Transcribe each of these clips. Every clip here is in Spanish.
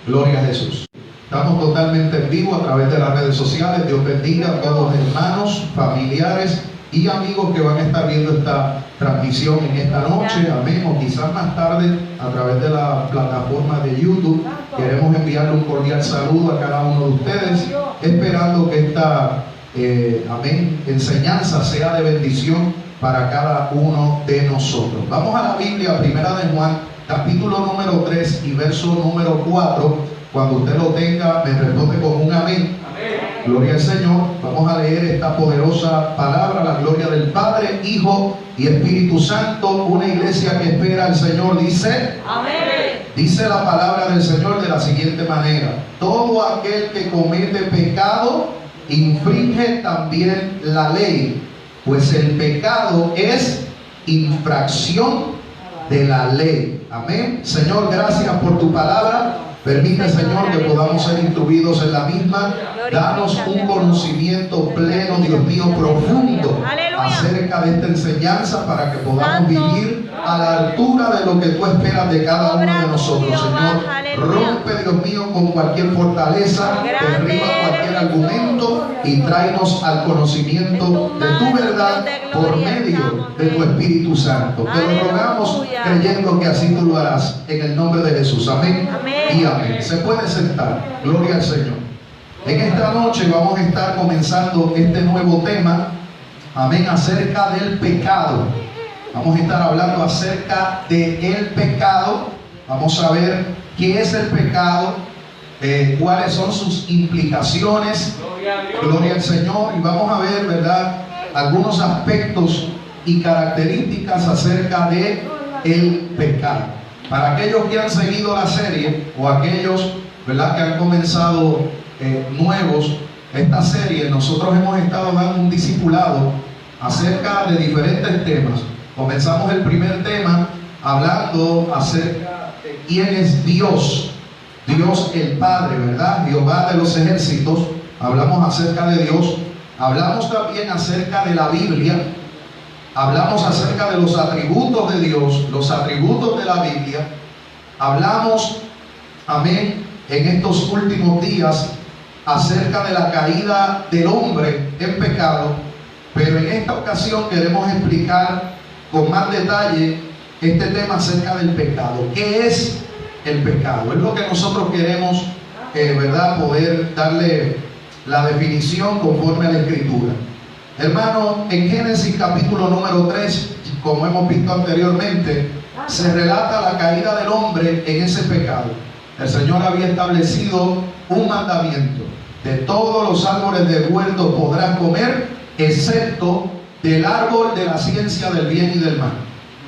Gloria a Jesús. Estamos totalmente en vivo a través de las redes sociales. Dios bendiga a todos los hermanos, familiares y amigos que van a estar viendo esta transmisión en esta noche. Amén. O quizás más tarde a través de la plataforma de YouTube. Queremos enviarle un cordial saludo a cada uno de ustedes, esperando que esta enseñanza sea de bendición para cada uno de nosotros. Vamos a la Biblia, Primera de Juan, capítulo número 3 y verso número 4. Cuando usted lo tenga, me responde con un amén. Amén. Gloria al Señor. Vamos a leer esta poderosa palabra, la gloria del Padre, Hijo y Espíritu Santo. Una iglesia que espera al Señor dice amén. Dice la palabra del Señor de la siguiente manera: todo aquel que comete pecado infringe también la ley, pues el pecado es infracción de la ley. Amén. Señor, gracias por tu palabra. Permite, Señor, que podamos ser instruidos en la misma. Danos un conocimiento pleno, Dios mío, profundo acerca de esta enseñanza, para que podamos vivir a la altura de lo que tú esperas de cada uno de nosotros. Señor, rompe, Dios mío, con cualquier fortaleza, derriba cualquier argumento y tráenos al conocimiento de tu verdad por medio de tu Espíritu Santo. Te lo rogamos creyendo que así tú lo harás, en el nombre de Jesús. Amén y amén. Se puede sentar. Gloria al Señor. En esta noche vamos a estar comenzando este nuevo tema, amén, acerca del pecado. Vamos a estar hablando acerca del pecado. Vamos a ver qué es el pecado, cuáles son sus implicaciones. Gloria al Señor. Y vamos a ver, ¿verdad?, algunos aspectos y características acerca de el pecado. Para aquellos que han seguido la serie, o aquellos, ¿verdad?, que han comenzado nuevos esta serie, nosotros hemos estado dando un discipulado acerca de diferentes temas. Comenzamos el primer tema hablando acerca de quién es Dios. Dios el Padre, ¿verdad? Jehová de los ejércitos. Hablamos acerca de Dios. Hablamos también acerca de la Biblia. Hablamos acerca de los atributos de Dios, los atributos de la Biblia. Hablamos, amén, en estos últimos días acerca de la caída del hombre en pecado. Pero en esta ocasión queremos explicar con más detalle este tema acerca del pecado. ¿Qué es el pecado? Es lo que nosotros queremos, ¿verdad?, poder darle la definición conforme a la Escritura. Hermano, en Génesis capítulo número 3, como hemos visto anteriormente, se relata la caída del hombre en ese pecado. El Señor había establecido un mandamiento: de todos los árboles del huerto podrás comer, excepto del árbol de la ciencia del bien y del mal.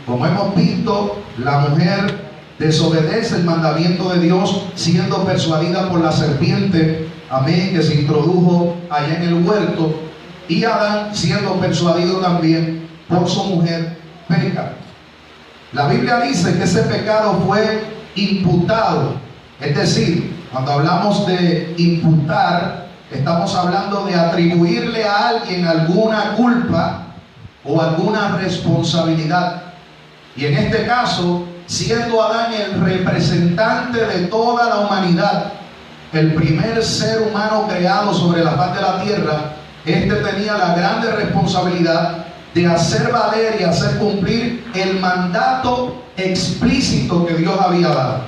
Como hemos visto, la mujer desobedece el mandamiento de Dios, siendo persuadida por la serpiente, amén, que se introdujo allá en el huerto. Y Adán, siendo persuadido también por su mujer, peca. La Biblia dice que ese pecado fue imputado. Es decir, cuando hablamos de imputar, estamos hablando de atribuirle a alguien alguna culpa o alguna responsabilidad. Y en este caso, siendo Adán el representante de toda la humanidad, el primer ser humano creado sobre la faz de la tierra, este tenía la grande responsabilidad de hacer valer y hacer cumplir el mandato explícito que Dios había dado.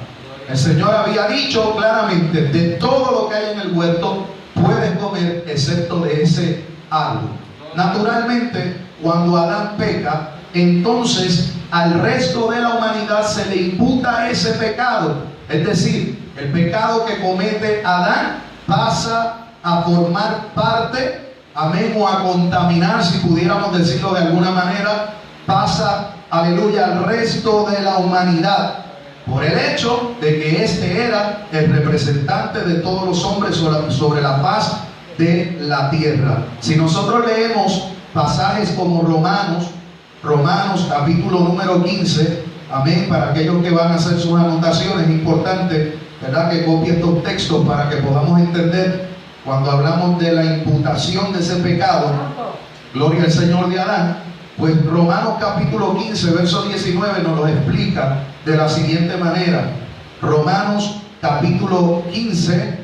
El Señor había dicho claramente: de todo lo que hay en el huerto puedes comer, excepto de ese árbol. Naturalmente, cuando Adán peca, entonces al resto de la humanidad se le imputa ese pecado. Es decir, el pecado que comete Adán pasa a formar parte, amén, o a contaminar, si pudiéramos decirlo de alguna manera, pasa, aleluya, al resto de la humanidad, por el hecho de que este era el representante de todos los hombres sobre la faz de la tierra. Si nosotros leemos pasajes como Romanos capítulo número 15, amén, para aquellos que van a hacer sus anotaciones, es importante, ¿verdad?, que copie estos textos para que podamos entender cuando hablamos de la imputación de ese pecado. Gloria al Señor, de Adán. Pues Romanos capítulo 15, verso 19 nos lo explica de la siguiente manera. Romanos capítulo 15.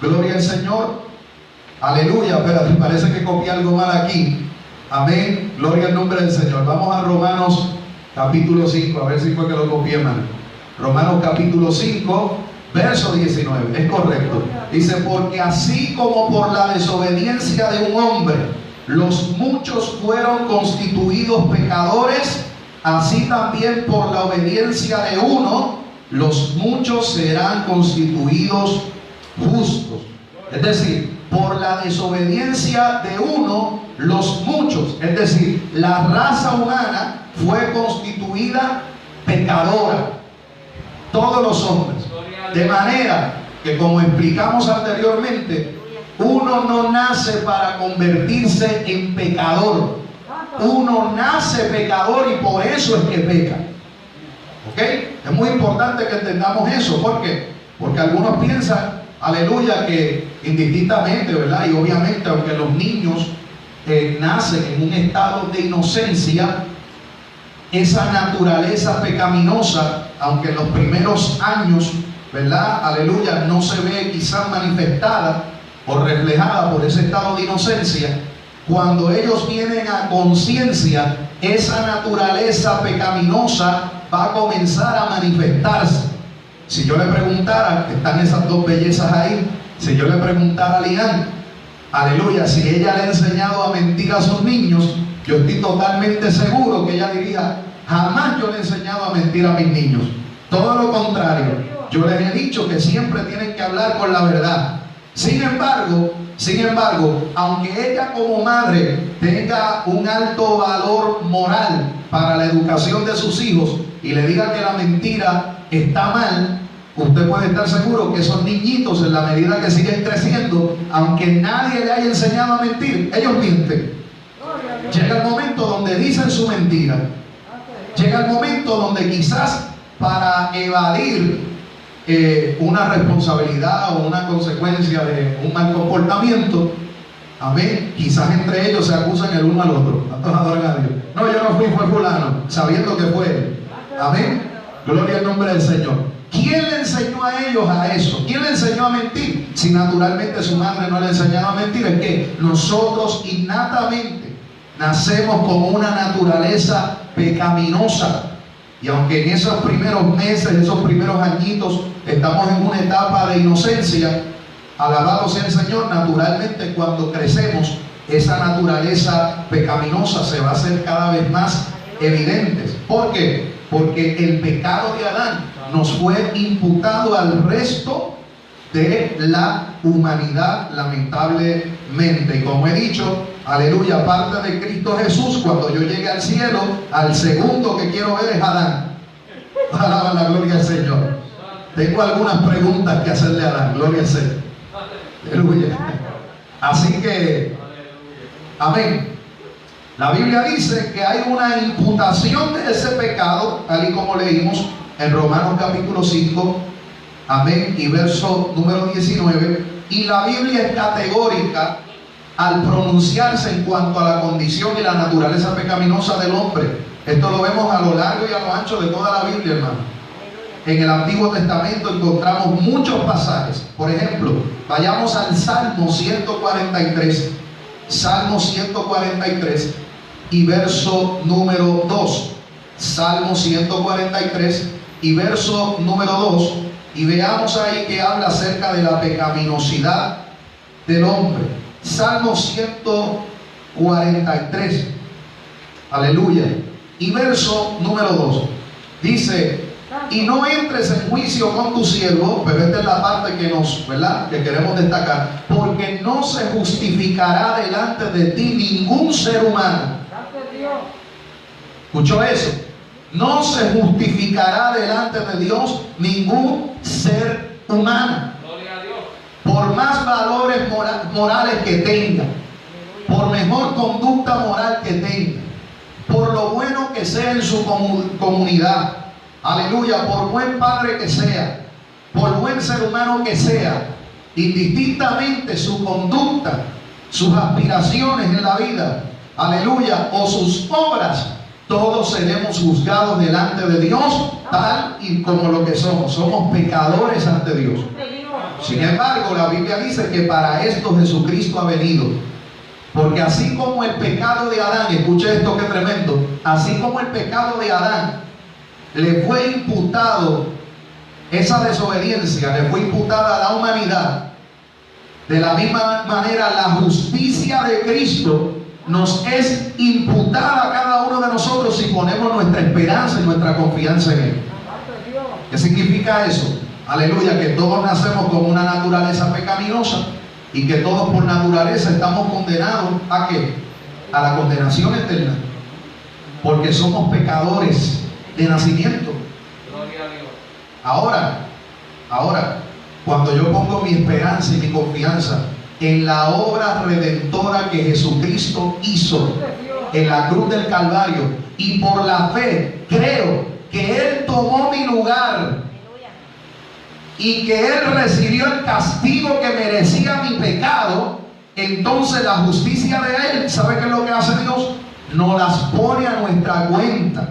Gloria al Señor. Aleluya. Espérate, parece que copié algo mal aquí. Amén. Gloria al nombre del Señor. Vamos a Romanos capítulo 5. A ver si fue que lo copié mal. Romanos capítulo 5, verso 19. Es correcto. Dice, porque así como por la desobediencia de un hombre los muchos fueron constituidos pecadores, así también por la obediencia de uno los muchos serán constituidos justos. Es decir, por la desobediencia de uno los muchos, es decir, la raza humana fue constituida pecadora, todos los hombres, de manera que, como explicamos anteriormente, uno no nace para convertirse en pecador. Uno nace pecador y por eso es que peca. ¿Ok? Es muy importante que entendamos eso. ¿Por qué? Porque algunos piensan, aleluya, que indistintamente, ¿verdad? Y obviamente, aunque los niños nacen en un estado de inocencia, esa naturaleza pecaminosa, aunque en los primeros años, ¿verdad? Aleluya, no se ve quizás manifestada o reflejada por ese estado de inocencia, cuando ellos vienen a conciencia, esa naturaleza pecaminosa va a comenzar a manifestarse. Si yo le preguntara, están esas dos bellezas ahí, si yo le preguntara a Lian, aleluya, si ella le ha enseñado a mentir a sus niños, yo estoy totalmente seguro que ella diría, jamás yo le he enseñado a mentir a mis niños. Todo lo contrario, yo les he dicho que siempre tienen que hablar con la verdad. Sin embargo, aunque ella como madre tenga un alto valor moral para la educación de sus hijos y le diga que la mentira está mal, usted puede estar seguro que esos niñitos, en la medida que siguen creciendo, aunque nadie le haya enseñado a mentir, ellos mienten. Llega el momento donde dicen su mentira. Llega el momento donde quizás para evadir una responsabilidad o una consecuencia de un mal comportamiento, amén, quizás entre ellos se acusan el uno al otro. ¿Cuántos adoran a Dios? No, yo no fui, fue fulano, sabiendo que fue él. Amén, gloria al nombre del Señor. ¿Quién le enseñó a ellos a eso? ¿Quién le enseñó a mentir? Si naturalmente su madre no le enseñaba a mentir, es que nosotros innatamente nacemos con una naturaleza pecaminosa. Y aunque en esos primeros meses, esos primeros añitos, estamos en una etapa de inocencia, alabado sea el Señor, naturalmente cuando crecemos, esa naturaleza pecaminosa se va a hacer cada vez más evidente. ¿Por qué? Porque el pecado de Adán nos fue imputado al resto de la humanidad, lamentablemente. Y como he dicho, aleluya, aparte de Cristo Jesús, cuando yo llegue al cielo, al segundo que quiero ver es Adán. Alaba la gloria al Señor. Tengo algunas preguntas que hacerle a Adán, gloria al Señor. Aleluya. Así que, amén. La Biblia dice que hay una imputación de ese pecado, tal y como leímos en Romanos capítulo 5, amén, y verso número 19. Y la Biblia es categórica al pronunciarse en cuanto a la condición y la naturaleza pecaminosa del hombre. Esto lo vemos a lo largo y a lo ancho de toda la Biblia, hermano. En el Antiguo Testamento encontramos muchos pasajes. Por ejemplo, vayamos al Salmo 143. Salmo 143 y verso número 2. Salmo 143 y verso número 2. Y veamos ahí que habla acerca de la pecaminosidad del hombre. Salmo 143. Aleluya. Y verso número 2. Dice: y no entres en juicio con tu siervo, pero esta es la parte que nos, ¿verdad?, que queremos destacar, porque no se justificará delante de ti ningún ser humano. ¿Escuchó eso? No se justificará delante de Dios ningún ser humano. Por más valores morales que tenga, por mejor conducta moral que tenga, por lo bueno que sea en su comunidad, aleluya, por buen padre que sea, por buen ser humano que sea, indistintamente su conducta, sus aspiraciones en la vida, aleluya, o sus obras, todos seremos juzgados delante de Dios tal y como lo que somos. Somos pecadores ante Dios. Sin embargo, la Biblia dice que para esto Jesucristo ha venido. Porque así como el pecado de Adán, escuche esto que tremendo, así como el pecado de Adán le fue imputado, esa desobediencia le fue imputada a la humanidad, de la misma manera la justicia de Cristo nos es imputada a cada uno de nosotros si ponemos nuestra esperanza y nuestra confianza en Él. ¿Qué significa eso? Aleluya, que todos nacemos con una naturaleza pecaminosa y que todos por naturaleza estamos condenados ¿a qué? A la condenación eterna, porque somos pecadores de nacimiento. Ahora, cuando yo pongo mi esperanza y mi confianza en la obra redentora que Jesucristo hizo en la cruz del Calvario, y por la fe creo que Él tomó mi lugar y que Él recibió el castigo que merecía mi pecado, entonces la justicia de Él, ¿sabe qué es lo que hace Dios? Nos las pone a nuestra cuenta.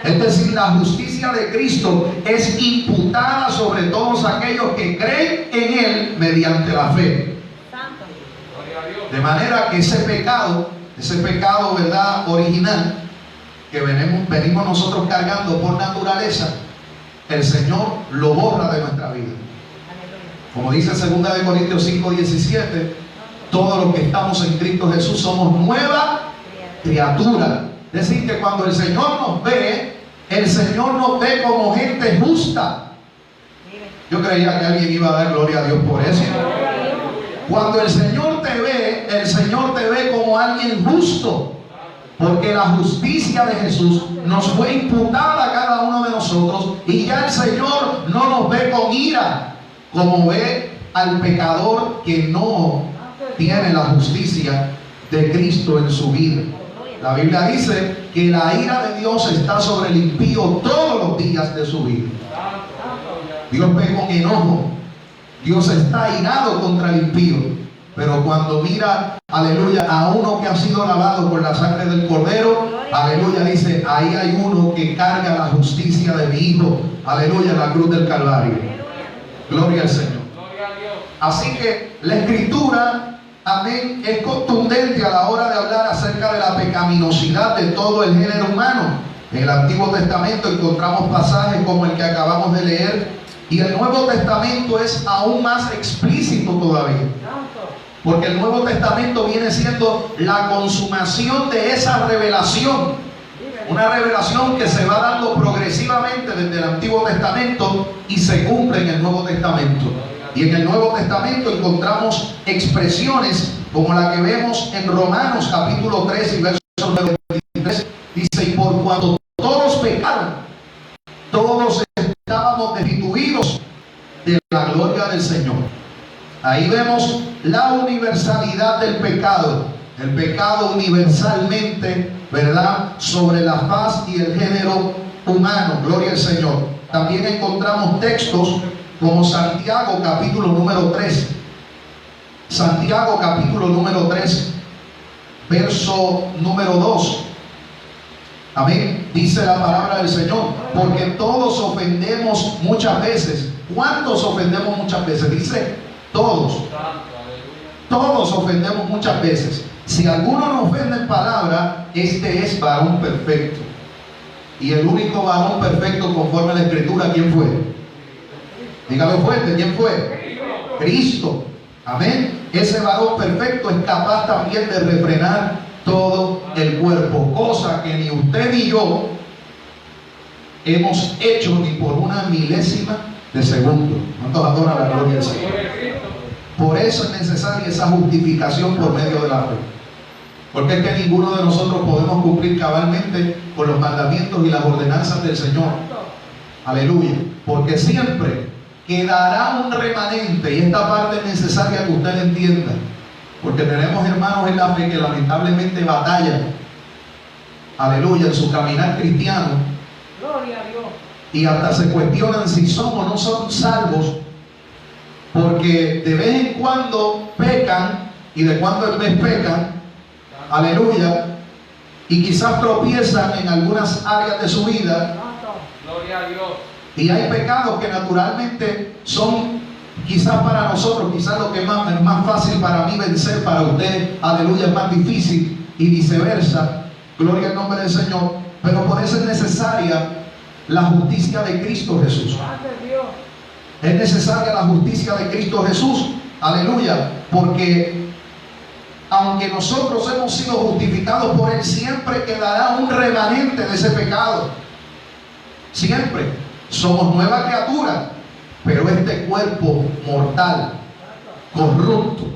Es decir, la justicia de Cristo es imputada sobre todos aquellos que creen en Él mediante la fe. De manera que ese pecado, ¿verdad?, original, que venimos nosotros cargando por naturaleza, el Señor lo borra de nuestra vida. Como dice 2 Corintios 5:17, todos los que estamos en Cristo Jesús somos nueva criatura. Es decir, que cuando el Señor nos ve, el Señor nos ve como gente justa. Yo creía que alguien iba a dar gloria a Dios por eso. Cuando el Señor te ve como alguien justo, porque la justicia de Jesús nos fue imputada a cada uno de nosotros, y ya el Señor no nos ve con ira, como ve al pecador que no tiene la justicia de Cristo en su vida. La Biblia dice que la ira de Dios está sobre el impío todos los días de su vida. Dios ve con enojo. Dios está irado contra el impío. Pero cuando mira, aleluya, a uno que ha sido lavado por la sangre del Cordero, aleluya, dice, ahí hay uno que carga la justicia de mi Hijo, aleluya, en la cruz del Calvario. Gloria al Señor. Así que la Escritura, amén, es contundente a la hora de hablar acerca de la pecaminosidad de todo el género humano. En el Antiguo Testamento encontramos pasajes como el que acabamos de leer, y el Nuevo Testamento es aún más explícito todavía, porque el Nuevo Testamento viene siendo la consumación de esa revelación, una revelación que se va dando progresivamente desde el Antiguo Testamento y se cumple en el Nuevo Testamento. Y en el Nuevo Testamento encontramos expresiones como la que vemos en Romanos capítulo 3 y verso 23. Dice, y por cuanto todos pecaron, todos estábamos destituidos de la gloria del Señor. Ahí vemos la universalidad del pecado. El pecado universalmente, ¿verdad?, sobre la faz y el género humano. Gloria al Señor. También encontramos textos como Santiago capítulo número 3. Santiago capítulo número 3, verso número 2. Amén. Dice la palabra del Señor, porque todos ofendemos muchas veces. ¿Cuántos ofendemos muchas veces? Dice, todos. Todos ofendemos muchas veces. Si alguno no ofende en palabra, este es varón perfecto. Y el único varón perfecto conforme a la Escritura, ¿quién fue? Dígalo fuerte, ¿quién fue? Cristo. Amén. Ese varón perfecto es capaz también de refrenar todo el cuerpo, cosa que ni usted ni yo hemos hecho ni por una milésima de segundo. ¿Cuántos adoran la gloria del Señor? Por eso es necesaria esa justificación por medio de la fe. Porque es que ninguno de nosotros podemos cumplir cabalmente con los mandamientos y las ordenanzas del Señor. Aleluya. Porque siempre quedará un remanente, y esta parte es necesaria que usted entienda, porque tenemos hermanos en la fe que lamentablemente batallan, aleluya, en su caminar cristiano. Gloria a Dios. Y hasta se cuestionan si son o no son salvos, porque de vez en cuando pecan y de cuando en vez pecan, aleluya, y quizás tropiezan en algunas áreas de su vida. Gloria a Dios. Y hay pecados que naturalmente son quizás para nosotros, quizás lo que es más fácil para mí vencer, para usted, aleluya, es más difícil, y viceversa. Gloria al nombre del Señor. Pero por eso es necesaria la justicia de Cristo Jesús. Es necesaria la justicia de Cristo Jesús. Aleluya. Porque aunque nosotros hemos sido justificados por Él, siempre quedará un remanente de ese pecado. Siempre. Somos nueva criatura, pero este cuerpo mortal, corrupto,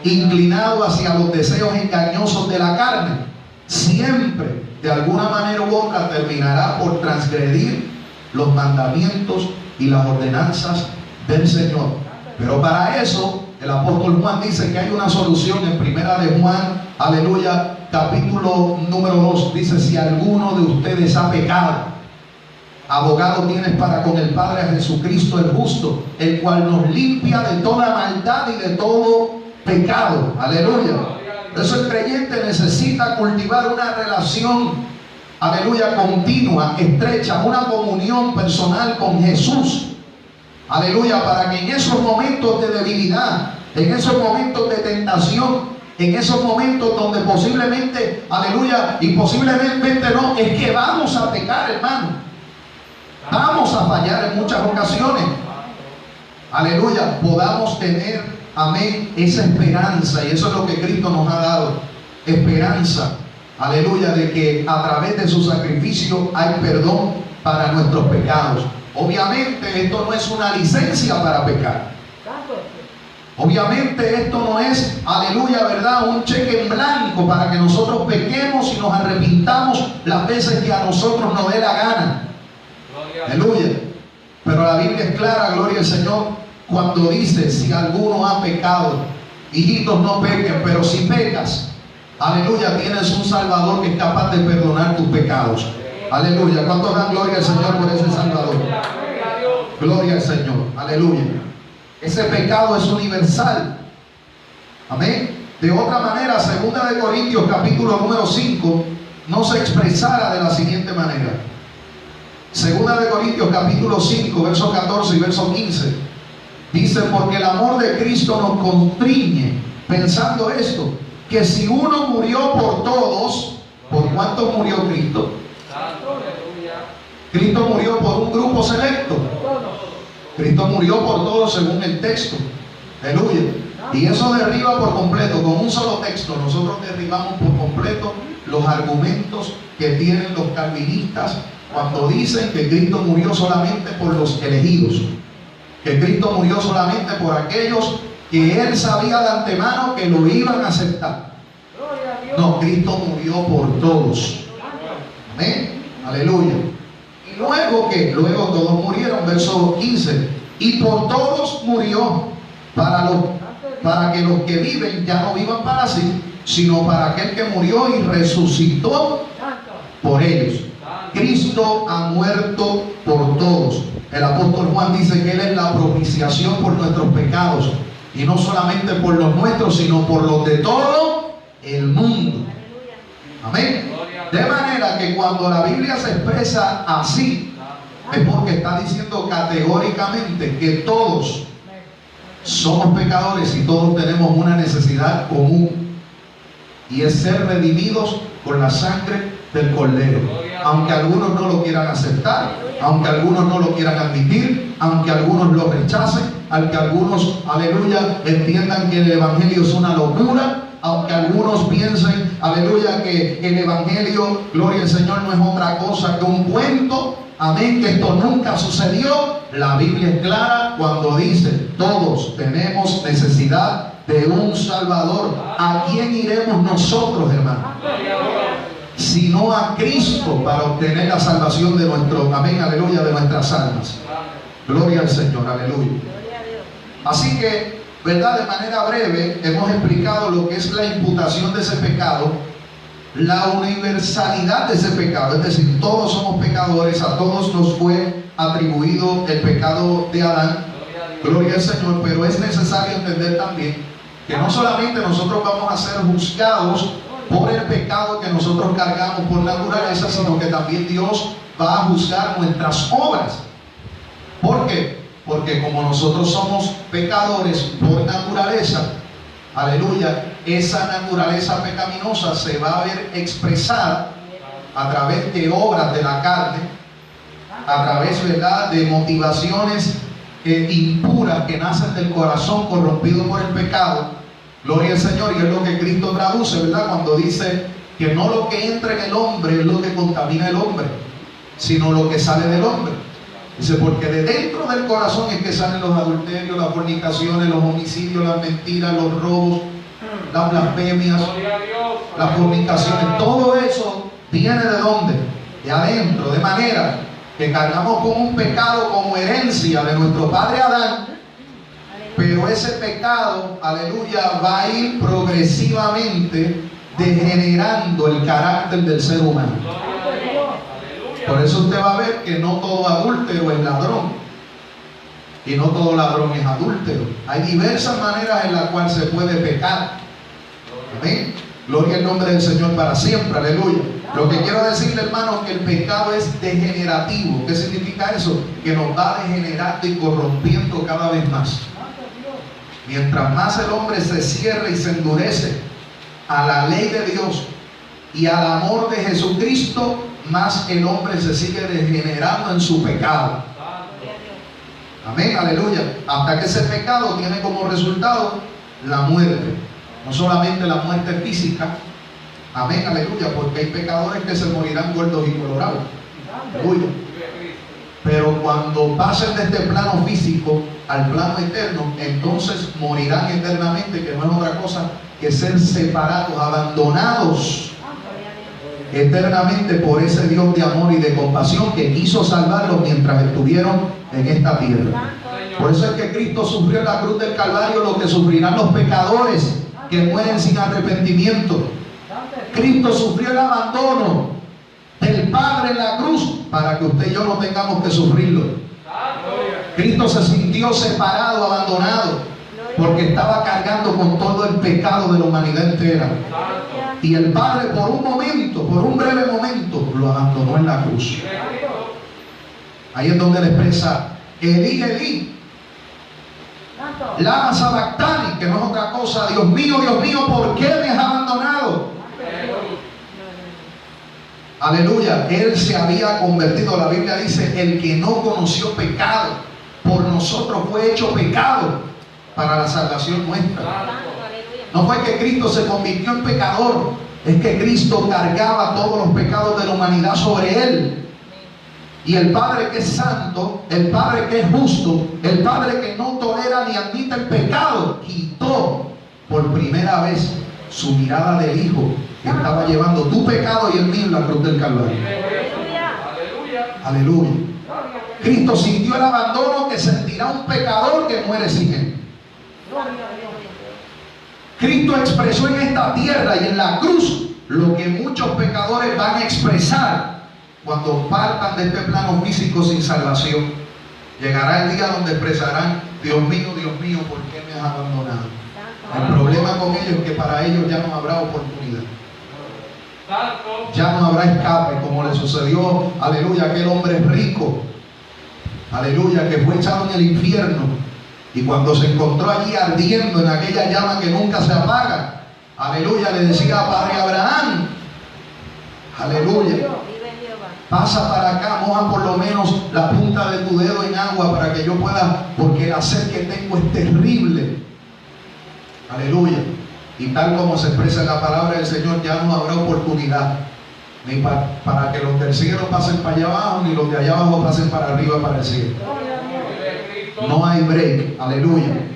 inclinado hacia los deseos engañosos de la carne, siempre, de alguna manera u otra, terminará por transgredir los mandamientos y las ordenanzas del Señor. Pero para eso, el apóstol Juan dice que hay una solución en primera de Juan, aleluya, capítulo número 2, dice: si alguno de ustedes ha pecado, abogado tienes para con el Padre, a Jesucristo el justo, el cual nos limpia de toda maldad y de todo pecado. Aleluya. Por eso el creyente necesita cultivar una relación, aleluya, continua, estrecha, una comunión personal con Jesús. Aleluya, para que en esos momentos de debilidad, en esos momentos de tentación, en esos momentos donde posiblemente, aleluya, y posiblemente no, es que vamos a pecar, hermano. Vamos a fallar en muchas ocasiones. Aleluya, podamos tener, amén, esa esperanza. Y eso es lo que Cristo nos ha dado. Esperanza, aleluya, de que a través de su sacrificio hay perdón para nuestros pecados. Obviamente esto no es una licencia para pecar. Obviamente esto no es, aleluya, ¿verdad?, un cheque en blanco para que nosotros pequemos y nos arrepintamos las veces que a nosotros nos dé la gana. Aleluya. Pero la Biblia es clara, gloria al Señor, cuando dice: si alguno ha pecado, hijitos, no pequen, pero si pecas, aleluya, tienes un Salvador que es capaz de perdonar tus pecados. Aleluya. ¿Cuántos dan gloria al Señor por ese Salvador? Gloria al Señor. Aleluya. Ese pecado es universal. Amén. De otra manera, 2 Corintios capítulo número 5 no se expresara de la siguiente manera. 2 Corintios capítulo 5, verso 14 y verso 15. Dice: porque el amor de Cristo nos constriñe, pensando esto, que si uno murió por todos, ¿por cuántos murió Cristo? Cristo murió por un grupo selecto. Cristo murió por todos según el texto. Aleluya. Y eso derriba por completo, con un solo texto, nosotros derribamos por completo los argumentos que tienen los calvinistas cuando dicen que Cristo murió solamente por los elegidos, que Cristo murió solamente por aquellos que Él sabía de antemano que lo iban a aceptar. No, Cristo murió por todos. Amén. Aleluya. Y luego todos murieron, verso 15. Y por todos murió, para que los que viven ya no vivan para sí, sino para aquel que murió y resucitó por ellos. Cristo ha muerto por todos. El apóstol Juan dice que Él es la propiciación por nuestros pecados, y no solamente por los nuestros, sino por los de todo el mundo. Amén. De manera que cuando la Biblia se expresa así, es porque está diciendo categóricamente que todos somos pecadores y todos tenemos una necesidad común, y es ser redimidos con la sangre del Cordero. Aunque algunos no lo quieran aceptar, aunque algunos no lo quieran admitir, aunque algunos lo rechacen, aunque algunos, aleluya, entiendan que el Evangelio es una locura, aunque algunos piensen, aleluya, que el Evangelio, gloria al Señor, no es otra cosa que un cuento, amén, que esto nunca sucedió. La Biblia es clara cuando dice: todos tenemos necesidad de un Salvador. ¿A quién iremos nosotros, hermano? Sino a Cristo, para obtener la salvación de nuestro, amén, aleluya, de nuestras almas. Gloria al Señor, aleluya. Así que, ¿verdad?, de manera breve hemos explicado lo que es la imputación de ese pecado, la universalidad de ese pecado, es decir, todos somos pecadores, a todos nos fue atribuido el pecado de Adán. Gloria al Señor. Pero es necesario entender también que no solamente nosotros vamos a ser juzgados por el pecado que nosotros cargamos por naturaleza, sino que también Dios va a juzgar nuestras obras. ¿Por qué? Porque como nosotros somos pecadores por naturaleza, aleluya, esa naturaleza pecaminosa se va a ver expresada a través de obras de la carne, a través, ¿verdad?, de motivaciones impuras que nacen del corazón corrompido por el pecado. Gloria al Señor. Y es lo que Cristo traduce, ¿verdad?, cuando dice que no lo que entra en el hombre es lo que contamina el hombre, sino lo que sale del hombre. Dice, porque de dentro del corazón es que salen los adulterios, las fornicaciones, los homicidios, las mentiras, los robos, las blasfemias, las fornicaciones. Todo eso viene ¿de dónde? De adentro. De manera que cargamos con un pecado como herencia de nuestro padre Adán, pero ese pecado, aleluya, va a ir progresivamente degenerando el carácter del ser humano. Por eso usted va a ver que no todo adúltero es ladrón y no todo ladrón es adúltero. Hay diversas maneras en las cuales se puede pecar. Amén. Gloria al nombre del Señor para siempre. Aleluya. Lo que quiero decirle, hermano, es que el pecado es degenerativo. ¿Qué significa eso? Que nos va degenerando y corrompiendo cada vez más. Mientras más el hombre se cierra y se endurece a la ley de Dios y al amor de Jesucristo, más el hombre se sigue degenerando en su pecado. Amén, aleluya. Hasta que ese pecado tiene como resultado la muerte. No solamente la muerte física. Amén, aleluya, porque hay pecadores que se morirán gordos y colorados. Aleluya. Pero cuando pasen de este plano físico al plano eterno, entonces morirán eternamente, que no es otra cosa que ser separados, abandonados eternamente por ese Dios de amor y de compasión que quiso salvarlos mientras estuvieron en esta tierra. Por eso es que Cristo sufrió en la cruz del Calvario lo que sufrirán los pecadores que mueren sin arrepentimiento. Cristo sufrió el abandono del Padre en la cruz para que usted y yo no tengamos que sufrirlo. Cristo se sintió separado, abandonado, porque estaba cargando con todo el pecado de la humanidad entera. Y el Padre por un momento, por un breve momento, lo abandonó en la cruz. Ahí es donde le expresa: Elí, Elí, lama sabactani, que no es otra cosa: Dios mío, ¿por qué me has abandonado? Aleluya. Él se había convertido, la Biblia dice, el que no conoció pecado, por nosotros fue hecho pecado para la salvación nuestra. No fue que Cristo se convirtió en pecador, es que Cristo cargaba todos los pecados de la humanidad sobre él. Y el Padre que es santo, el Padre que es justo, el Padre que no tolera ni admite el pecado, quitó por primera vez su mirada del Hijo que estaba llevando tu pecado y el mío en la cruz del Calvario. Aleluya. Cristo sintió el abandono que sentirá un pecador que muere sin él. Cristo expresó en esta tierra y en la cruz lo que muchos pecadores van a expresar cuando partan de este plano físico sin salvación. Llegará el día donde expresarán: Dios mío, ¿por qué me has abandonado? El problema con ellos es que para ellos ya no habrá oportunidad. Ya no habrá escape, como le sucedió, aleluya, a aquel hombre rico, aleluya, que fue echado en el infierno. Y cuando se encontró allí ardiendo en aquella llama que nunca se apaga, aleluya, le decía: Padre Abraham, aleluya, pasa para acá, moja por lo menos la punta de tu dedo en agua para que yo pueda, porque la sed que tengo es terrible. Aleluya. Y tal como se expresa en la palabra del Señor, ya no habrá oportunidad ni para que los del cielo pasen para allá abajo, ni los de allá abajo pasen para arriba, para el cielo. No hay break. Aleluya.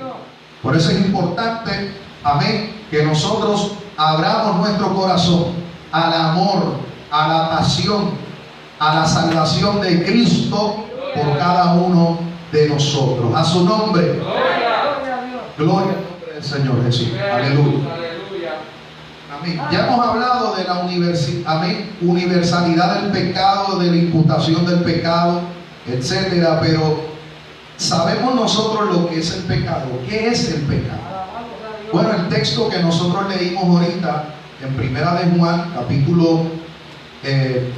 Por eso es importante, amén, que nosotros abramos nuestro corazón al amor, a la pasión, a la salvación de Cristo por cada uno de nosotros. A su nombre. Gloria al nombre del Señor Jesús. Aleluya. Amén. Ya hemos hablado de la universalidad del pecado, de la imputación del pecado, etcétera, pero ¿sabemos nosotros lo que es el pecado? ¿Qué es el pecado? Bueno, el texto que nosotros leímos ahorita en Primera de Juan, capítulo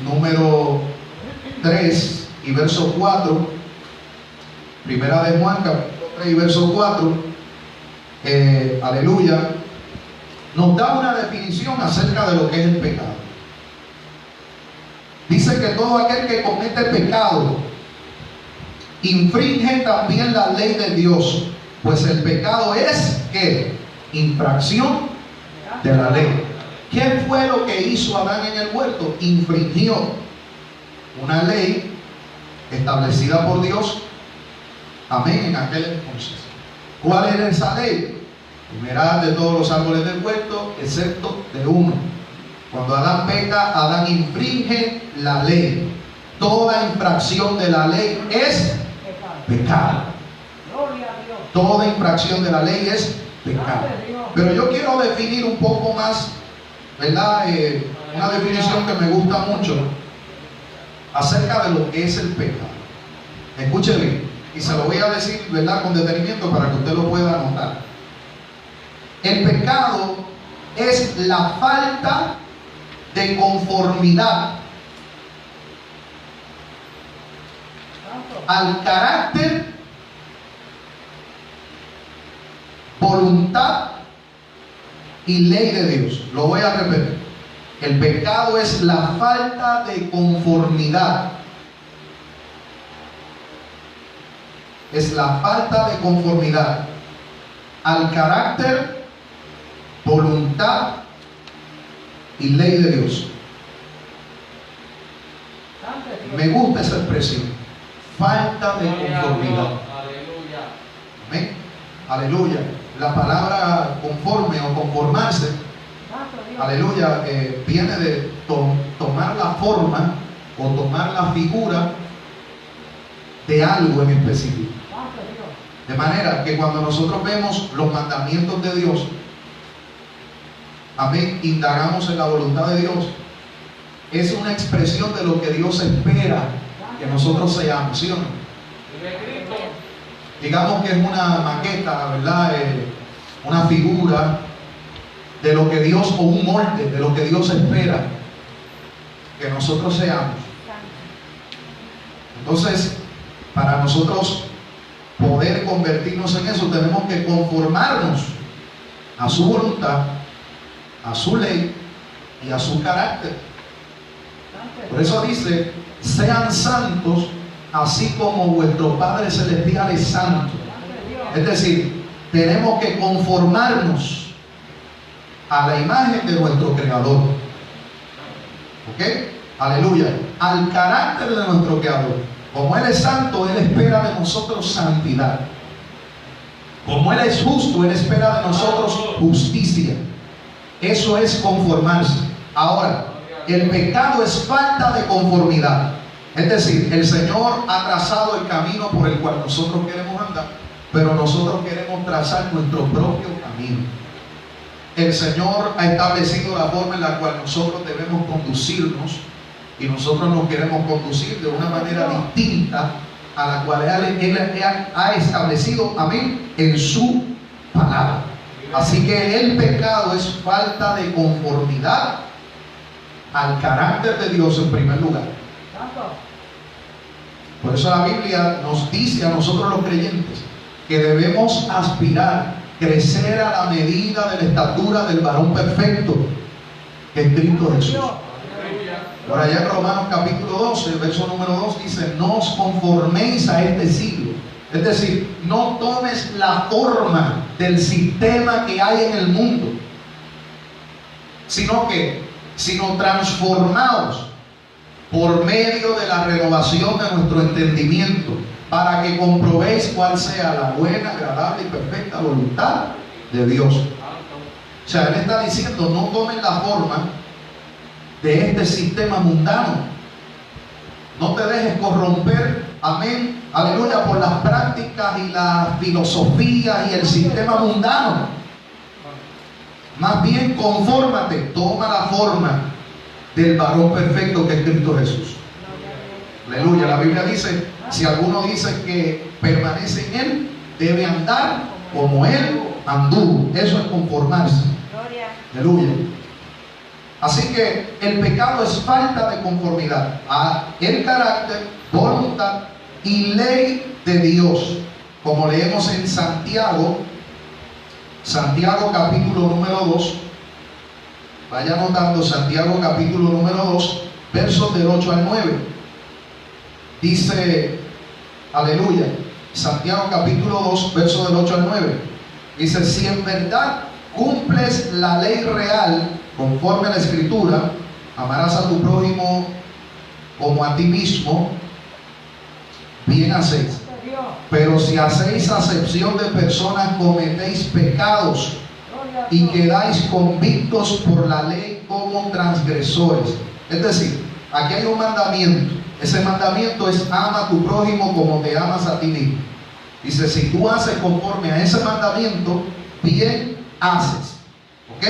número 3 y verso 4. Primera de Juan, capítulo 3 y verso 4. Aleluya. Nos da una definición acerca de lo que es el pecado. Dice que todo aquel que comete pecado infringe también la ley de Dios, pues el pecado es ¿qué? Infracción de la ley. ¿Qué fue lo que hizo Adán en el huerto? Infringió una ley establecida por Dios, amén, en aquel entonces. ¿Cuál era esa ley? Comerás de todos los árboles del huerto excepto de uno. Cuando Adán peca, Adán infringe la ley. Toda infracción de la ley es pecado. Toda infracción de la ley es pecado. Pero yo quiero definir un poco más, ¿verdad? Una definición que me gusta mucho acerca de lo que es el pecado. Escuche bien, y se lo voy a decir, ¿verdad?, con detenimiento para que usted lo pueda anotar. El pecado es la falta de conformidad al carácter, voluntad y ley de Dios. Lo voy a repetir. El pecado es la falta de conformidad. Es la falta de conformidad al carácter, voluntad y ley de Dios. Me gusta esa expresión. Falta de conformidad. Amén. Aleluya. La palabra conforme o conformarse, aleluya, viene de tomar la forma o tomar la figura de algo en específico. De manera que cuando nosotros vemos los mandamientos de Dios, amén, indagamos en la voluntad de Dios, es una expresión de lo que Dios espera que nosotros seamos, ¿sí o no? Digamos que es una maqueta, ¿verdad? Una figura de lo que Dios, o un molde de lo que Dios espera que nosotros seamos. Entonces, para nosotros poder convertirnos en eso, tenemos que conformarnos a su voluntad, a su ley y a su carácter. Por eso dice: sean santos así como vuestro Padre Celestial es santo. Es decir, tenemos que conformarnos a la imagen de nuestro Creador. ¿Ok? Aleluya. Al carácter de nuestro Creador. Como Él es santo, Él espera de nosotros santidad. Como Él es justo, Él espera de nosotros justicia. Eso es conformarse. Ahora, el pecado es falta de conformidad. Es decir, el Señor ha trazado el camino por el cual nosotros queremos andar, pero nosotros queremos trazar nuestro propio camino. El Señor ha establecido la forma en la cual nosotros debemos conducirnos, y nosotros nos queremos conducir de una manera distinta a la cual Él ha establecido, amén, en su palabra. Así que el pecado es falta de conformidad al carácter de Dios en primer lugar. Por eso la Biblia nos dice a nosotros los creyentes que debemos aspirar, crecer a la medida de la estatura del varón perfecto, que es Cristo Jesús. Por allá en Romanos capítulo 12, verso número 2 dice: no os conforméis a este siglo. Es decir, no tomes la forma del sistema que hay en el mundo, sino transformaos por medio de la renovación de nuestro entendimiento, para que comprobéis cuál sea la buena, agradable y perfecta voluntad de Dios. O sea, Él está diciendo: no tomen la forma de este sistema mundano. No te dejes corromper, amén, aleluya, por las prácticas y la filosofía y el sistema mundano. Más bien, confórmate, toma la forma del varón perfecto que es Cristo Jesús. Aleluya. La Biblia dice: si alguno dice que permanece en Él, debe andar como Él anduvo. Eso es conformarse. Aleluya. Así que el pecado es falta de conformidad a el carácter, voluntad y ley de Dios, como leemos en Santiago capítulo número 2. Vaya anotando, Santiago capítulo número 2, versos del 8 al 9. Dice, aleluya, Santiago capítulo 2, versos del 8 al 9. Dice: si en verdad cumples la ley real conforme a la Escritura, amarás a tu prójimo como a ti mismo, bien hacéis. Pero si hacéis acepción de personas, cometéis pecados y quedáis convictos por la ley como transgresores. Es decir, aquí hay un mandamiento. Ese mandamiento es: ama a tu prójimo como te amas a ti mismo. Dice, si tú haces conforme a ese mandamiento, bien haces. ¿Ok?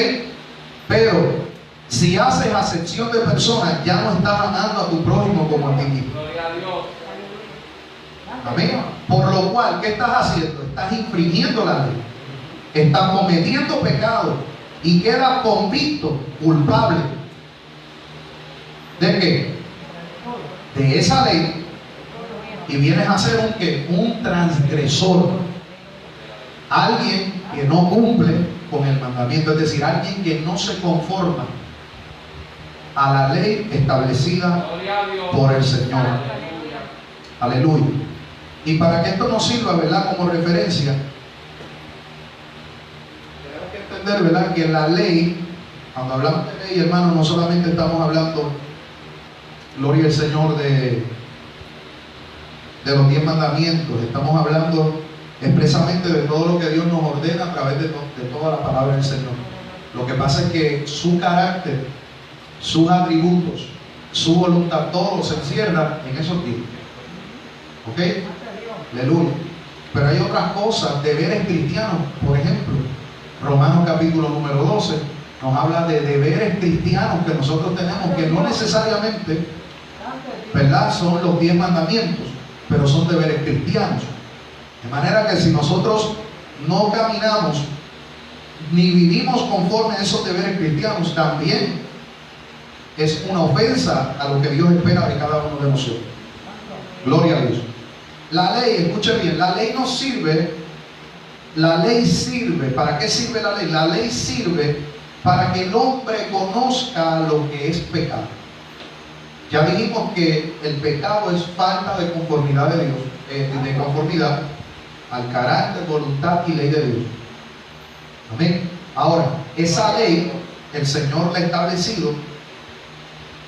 Pero si haces acepción de personas, ya no estás amando a tu prójimo como a ti mismo. Amén. Por lo cual, ¿qué estás haciendo? Estás infringiendo la ley. Estás cometiendo pecado y quedas convicto, culpable. ¿De qué? De esa ley. Y vienes a ser un transgresor. Alguien que no cumple con el mandamiento. Es decir, alguien que no se conforma a la ley establecida por el Señor. Aleluya. Y para que esto nos sirva, ¿verdad?, como referencia, tenemos que entender, ¿verdad?, que la ley, cuando hablamos de ley, hermano, no solamente estamos hablando, gloria al Señor, de los 10 mandamientos. Estamos hablando expresamente de todo lo que Dios nos ordena a través de toda la palabra del Señor. Lo que pasa es que su carácter, sus atributos, su voluntad, todo se encierra en esos 10. ¿Ok? Aleluya. Pero hay otras cosas, deberes cristianos. Por ejemplo, Romanos capítulo número 12 nos habla de deberes cristianos que nosotros tenemos, que no necesariamente, ¿verdad?, son los 10 mandamientos, pero son deberes cristianos. De manera que si nosotros no caminamos ni vivimos conforme a esos deberes cristianos, también es una ofensa a lo que Dios espera de cada uno de nosotros. Gloria a Dios. La ley, escuche bien, la ley nos sirve. La ley sirve. ¿Para qué sirve la ley? La ley sirve para que el hombre conozca lo que es pecado. Ya dijimos que el pecado es falta de conformidad de Dios, de conformidad al carácter, voluntad y ley de Dios. Amén. Ahora, esa ley el Señor la ha establecido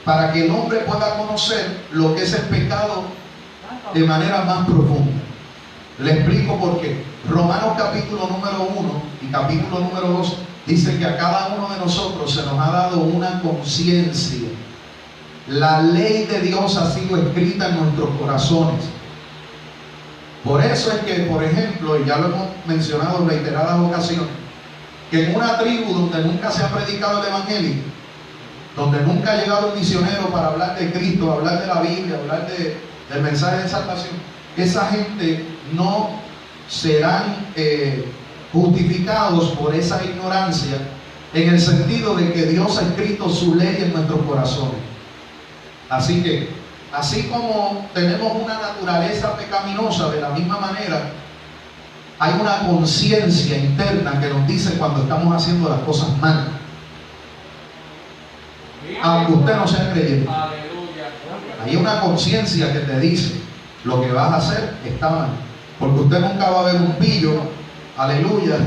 para que el hombre pueda conocer lo que es el pecado de manera más profunda. Le explico por qué. Romanos capítulo número 1 y capítulo número 2 dice que a cada uno de nosotros se nos ha dado una conciencia. La ley de Dios ha sido escrita en nuestros corazones. Por eso es que, por ejemplo, y ya lo hemos mencionado en reiteradas ocasiones, que en una tribu donde nunca se ha predicado el Evangelio, donde nunca ha llegado un misionero para hablar de Cristo, hablar de la Biblia, hablar del mensaje de salvación, esa gente no serán justificados por esa ignorancia, en el sentido de que Dios ha escrito su ley en nuestros corazones. Así que, así como tenemos una naturaleza pecaminosa, de la misma manera hay una conciencia interna que nos dice cuando estamos haciendo las cosas mal, aunque usted no sea creyente. Hay una conciencia que te dice lo que vas a hacer está mal, porque usted nunca va a ver un pillo, aleluya,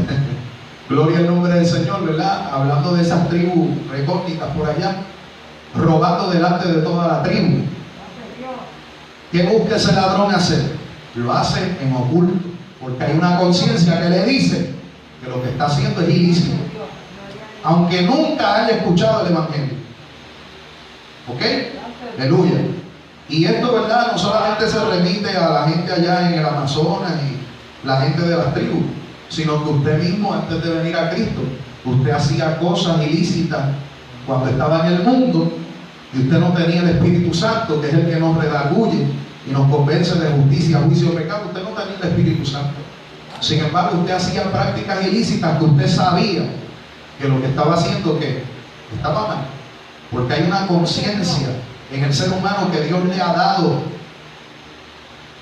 gloria al nombre del Señor, ¿verdad?, hablando de esas tribus recónditas por allá, robando delante de toda la tribu. ¿Qué busca ese ladrón hacer? Lo hace en oculto, porque hay una conciencia que le dice que lo que está haciendo es ilícito, aunque nunca haya escuchado el Evangelio. ¿Ok? Aleluya. Y esto, ¿verdad?, no solamente se remite a la gente allá en el Amazonas y la gente de las tribus, sino que usted mismo, antes de venir a Cristo, usted hacía cosas ilícitas cuando estaba en el mundo, y usted no tenía el Espíritu Santo, que es el que nos redarguye y nos convence de justicia, juicio y pecado. Usted no tenía el Espíritu Santo. Sin embargo, usted hacía prácticas ilícitas que usted sabía que lo que estaba haciendo, que estaba mal. Porque hay una conciencia en el ser humano que Dios le ha dado,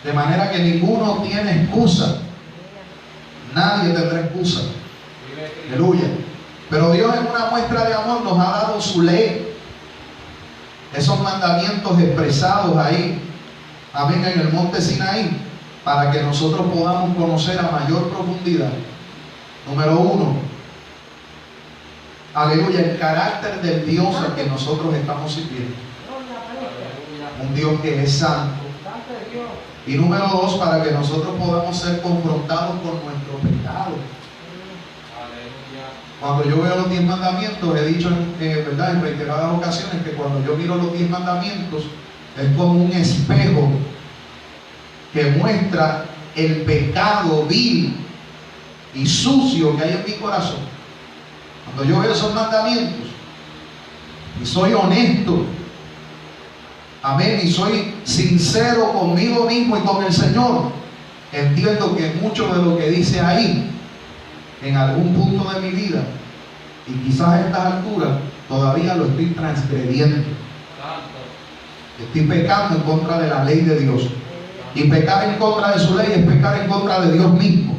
de manera que ninguno tiene excusa. Nadie tendrá excusa. Aleluya. Pero Dios, en una muestra de amor, nos ha dado su ley, esos mandamientos expresados ahí, amén, en el monte Sinaí, para que nosotros podamos conocer a mayor profundidad. Número 1, aleluya, el carácter del Dios al que nosotros estamos sirviendo. Un Dios que es santo. Y número 2, para que nosotros podamos ser confrontados con nuestro pecado. Cuando yo veo los 10 mandamientos, he dicho ¿verdad? En reiteradas ocasiones que cuando yo miro los 10 mandamientos es como un espejo que muestra el pecado vil y sucio que hay en mi corazón. Cuando yo veo esos mandamientos y soy honesto, amén, y soy sincero conmigo mismo y con el Señor, entiendo que mucho de lo que dice ahí, en algún punto de mi vida, y quizás a estas alturas, todavía lo estoy transgrediendo. Estoy pecando en contra de la ley de Dios. Y pecar en contra de su ley es pecar en contra de Dios mismo.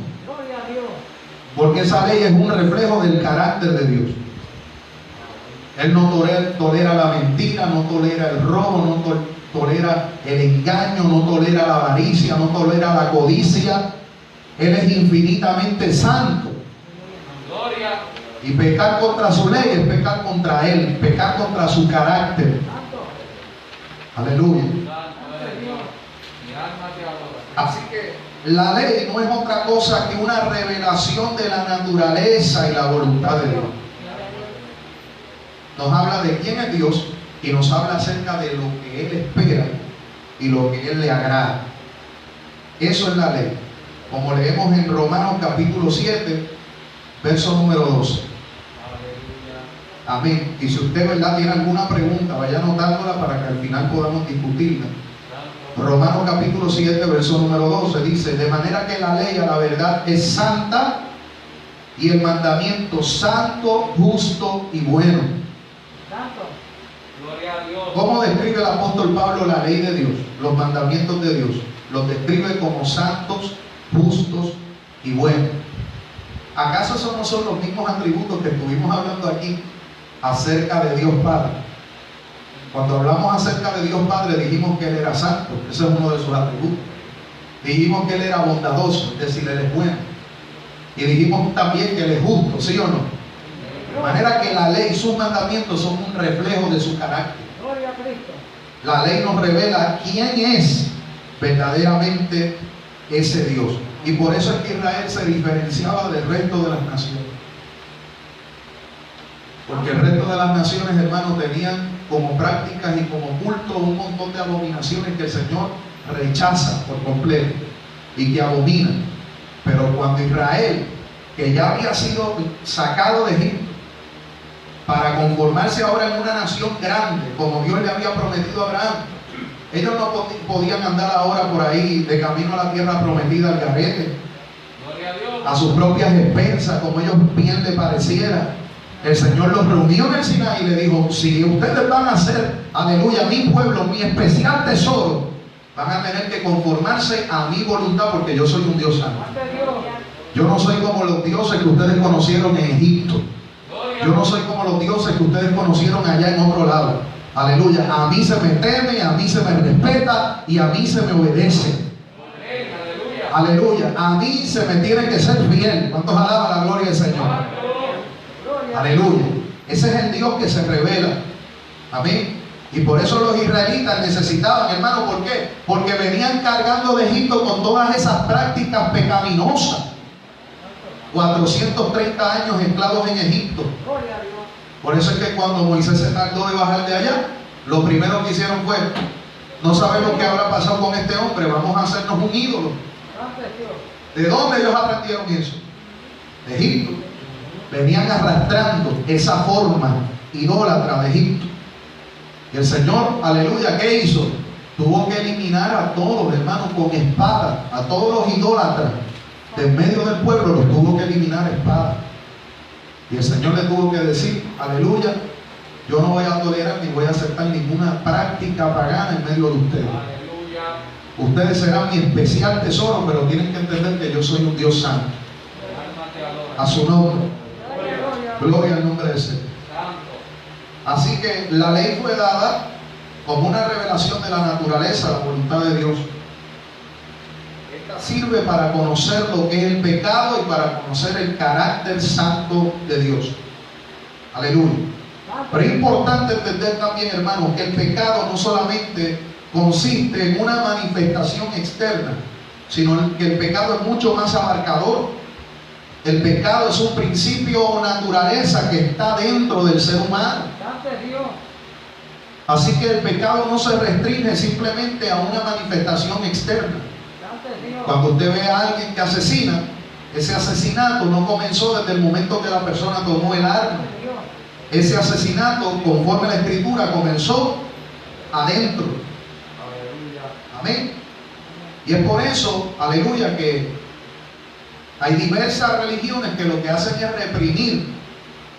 Porque esa ley es un reflejo del carácter de Dios. Él no tolera la mentira, no tolera el robo, no tolera el engaño, no tolera la avaricia, no tolera la codicia. Él es infinitamente santo. Y pecar contra su ley es pecar contra Él, pecar contra su carácter. Aleluya. Así que la ley no es otra cosa que una revelación de la naturaleza y la voluntad de Dios. Nos habla de quién es Dios y nos habla acerca de lo que Él espera y lo que Él le agrada. Eso es la ley. Como leemos en Romanos capítulo 7, verso número 12. Amén. Y si usted, ¿verdad?, tiene alguna pregunta, vaya anotándola para que al final podamos discutirla. Romanos capítulo 7, verso número 12 dice: de manera que la ley a la verdad es santa y el mandamiento santo, justo y bueno. ¿Cómo describe el apóstol Pablo la ley de Dios, los mandamientos de Dios? Los describe como santos, justos y buenos. ¿Acaso esos no son los mismos atributos que estuvimos hablando aquí acerca de Dios Padre? Cuando hablamos acerca de Dios Padre, dijimos que Él era santo, ese es uno de sus atributos. Dijimos que Él era bondadoso, es decir, Él es bueno. Y dijimos también que Él es justo, ¿sí o no? De manera que la ley y sus mandamientos son un reflejo de su carácter. La ley nos revela quién es verdaderamente ese Dios. Y por eso es que Israel se diferenciaba del resto de las naciones. Porque el resto de las naciones, hermanos, tenían como prácticas y como culto un montón de abominaciones que el Señor rechaza por completo y que abomina. Pero cuando Israel, que ya había sido sacado de Egipto para conformarse ahora en una nación grande, como Dios le había prometido a Abraham, ellos no podían andar ahora por ahí de camino a la tierra prometida al garete, a sus propias expensas, como ellos bien les pareciera. El Señor los reunió en el Sinaí y le dijo: si ustedes van a ser, aleluya, mi pueblo, mi especial tesoro, van a tener que conformarse a mi voluntad, porque yo soy un Dios santo. Yo no soy como los dioses que ustedes conocieron en Egipto. Yo no soy como los dioses que ustedes conocieron allá en otro lado. Aleluya. A mí se me teme, a mí se me respeta y a mí se me obedece. Aleluya. A mí se me tiene que ser fiel. ¿Cuántos alaban la gloria del Señor? Aleluya. Ese es el Dios que se revela. Amén. Y por eso los israelitas necesitaban, hermano, ¿por qué? Porque venían cargando de Egipto con todas esas prácticas pecaminosas. 430 años esclavos en Egipto. Por eso es que cuando Moisés se tardó de bajar de allá, lo primero que hicieron fue: no sabemos qué habrá pasado con este hombre, vamos a hacernos un ídolo. ¿De dónde ellos aprendieron eso? De Egipto. Venían arrastrando esa forma idólatra de Egipto. Y el Señor, aleluya, ¿qué hizo? Tuvo que eliminar a todos, hermanos, con espada, a todos los idólatras de en medio del pueblo, los tuvo que eliminar a espada. Y el Señor le tuvo que decir: aleluya, Yo no voy a tolerar ni voy a aceptar ninguna práctica pagana en medio de ustedes. Ustedes serán mi especial tesoro, pero tienen que entender que yo soy un Dios santo. A su nombre. Gloria al nombre del Señor. Así que la ley fue dada como una revelación de la naturaleza, la voluntad de Dios. Esta sirve para conocer lo que es el pecado y para conocer el carácter santo de Dios. Aleluya. Pero es importante entender también, hermanos, que el pecado no solamente consiste en una manifestación externa, sino que el pecado es mucho más abarcador. El pecado es un principio o naturaleza que está dentro del ser humano. Así que el pecado no se restringe simplemente a una manifestación externa. Cuando usted ve a alguien que asesina, ese asesinato no comenzó desde el momento que la persona tomó el arma. Ese asesinato, conforme a la Escritura, comenzó adentro. Amén. Y es por eso, aleluya, que hay diversas religiones que lo que hacen es reprimir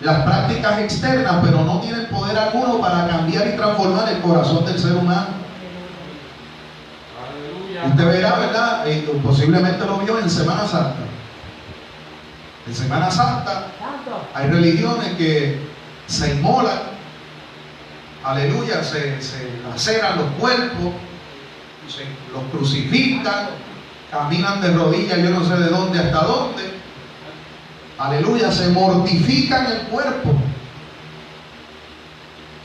las prácticas externas, pero no tienen poder alguno para cambiar y transformar el corazón del ser humano. Usted verá, ¿verdad? Posiblemente lo vio en Semana Santa. En Semana Santa hay religiones que se inmolan, aleluya, se laceran los cuerpos, los crucifican, caminan de rodillas, yo no sé de dónde hasta dónde, aleluya, se mortifican el cuerpo,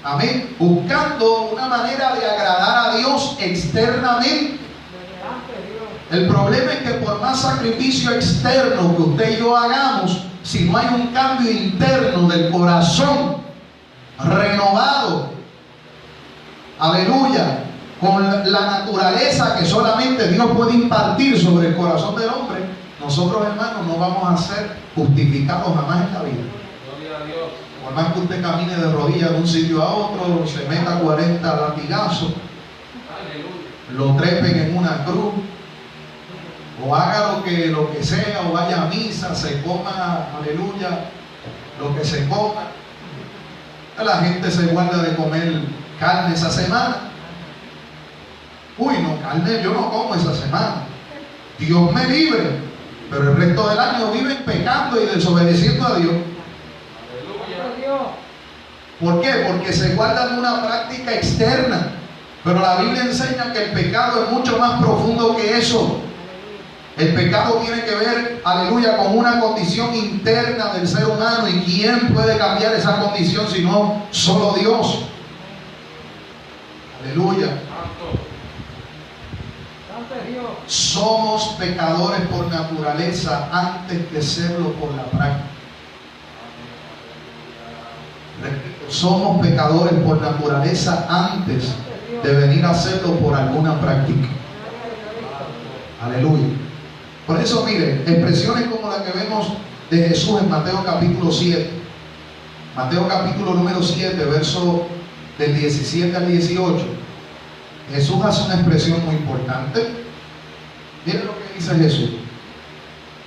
amén, buscando una manera de agradar a Dios externamente. El problema es que por más sacrificio externo que usted y yo hagamos, si no hay un cambio interno del corazón renovado, aleluya, con la naturaleza que solamente Dios puede impartir sobre el corazón del hombre, nosotros, hermanos, no vamos a ser justificados jamás en la vida. Por más que usted camine de rodillas de un sitio a otro, se meta 40 latigazos, lo trepen en una cruz, o haga lo que sea, o vaya a misa, se coma, aleluya, lo que se coma. La gente se guarda de comer carne esa semana. Uy, no, carne yo no como esa semana. Dios me libre. Pero el resto del año viven pecando y desobedeciendo a Dios. ¿Por qué? Porque se guardan una práctica externa. Pero la Biblia enseña que el pecado es mucho más profundo que eso. El pecado tiene que ver, aleluya, con una condición interna del ser humano. ¿Y quién puede cambiar esa condición sino solo Dios? Aleluya. Somos pecadores por naturaleza antes de serlo por la práctica. Somos pecadores por naturaleza antes de venir a hacerlo por alguna práctica. Aleluya. Por eso, miren, expresiones como la que vemos de Jesús en Mateo capítulo 7. Mateo capítulo número 7, verso del 17 al 18. Jesús hace una expresión muy importante. Miren lo que dice Jesús.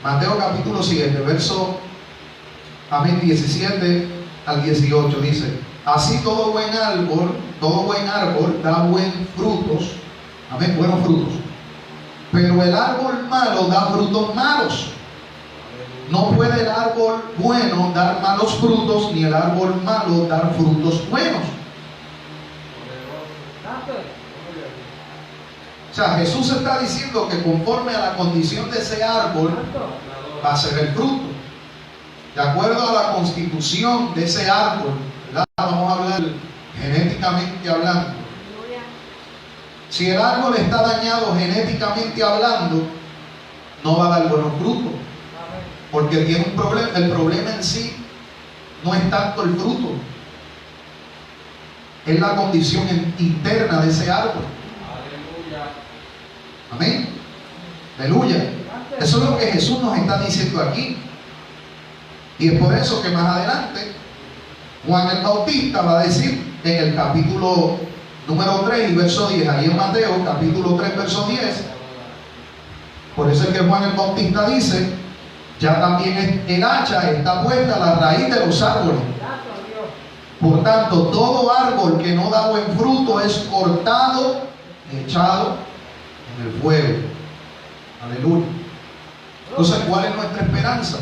Mateo capítulo 7, verso 17 al 18 dice: así todo buen árbol da buenos frutos. Amén, buenos frutos. Pero el árbol malo da frutos malos. No puede el árbol bueno dar malos frutos, ni el árbol malo dar frutos buenos. O sea, Jesús está diciendo que conforme a la condición de ese árbol va a ser el fruto. De acuerdo a la constitución de ese árbol, ¿verdad? Vamos a hablar genéticamente hablando. Si el árbol está dañado genéticamente hablando, no va a dar buenos frutos. Porque tiene un problema. El problema en sí no es tanto el fruto, es la condición interna de ese árbol. Amén. Aleluya. Eso es lo que Jesús nos está diciendo aquí. Y es por eso que más adelante Juan el Bautista va a decir en el capítulo número 3 y verso 10, ahí en Mateo capítulo 3 verso 10, por eso es que Juan el Bautista dice: ya también el hacha está puesta a la raíz de los árboles. Por tanto, todo árbol que no da buen fruto es cortado y echado en el fuego. Aleluya. Entonces, ¿cuál es nuestra esperanza?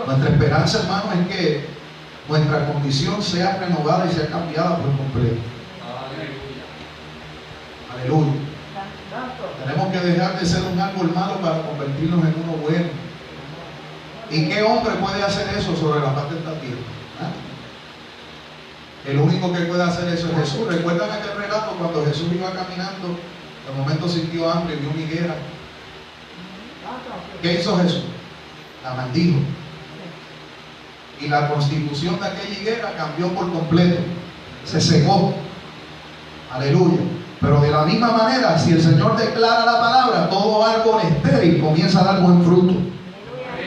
Nuestra esperanza, hermano, es que nuestra condición sea renovada y sea cambiada por completo. Aleluya. Tenemos que dejar de ser un árbol malo para convertirnos en uno bueno. ¿Y qué hombre puede hacer eso sobre la faz de esta tierra? El único que puede hacer eso es Jesús. ¿Recuerdan aquel relato cuando Jesús iba caminando? De momento sintió hambre y vio una higuera. ¿Qué hizo Jesús? La maldijo. Y la constitución de aquella higuera cambió por completo. Se secó. Aleluya. Pero de la misma manera, si el Señor declara la palabra, todo árbol estéril comienza a dar buen fruto.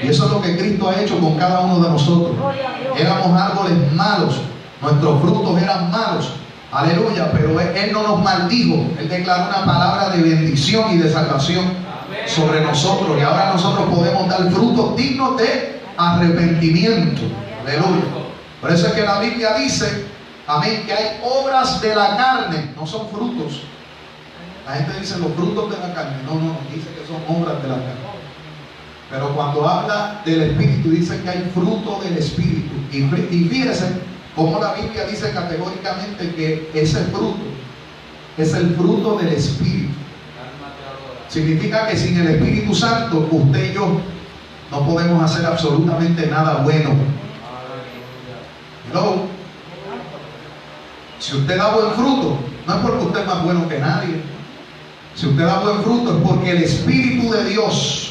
Y eso es lo que Cristo ha hecho con cada uno de nosotros. Éramos árboles malos, nuestros frutos eran malos. Aleluya, pero Él no nos maldijo. Él declaró una palabra de bendición y de salvación sobre nosotros. Y ahora nosotros podemos dar frutos dignos de arrepentimiento. Aleluya. Por eso es que la Biblia dice, amén, que hay obras de la carne, no son frutos. La gente dice los frutos de la carne. No, dice que son obras de la carne. Pero cuando habla del Espíritu, dice que hay fruto del Espíritu. Y fíjense cómo la Biblia dice categóricamente que ese fruto es el fruto del Espíritu. Significa que sin el Espíritu Santo, usted y yo no podemos hacer absolutamente nada bueno. Hello. Si usted da buen fruto, no es porque usted es más bueno que nadie. Si usted da buen fruto es porque el Espíritu de Dios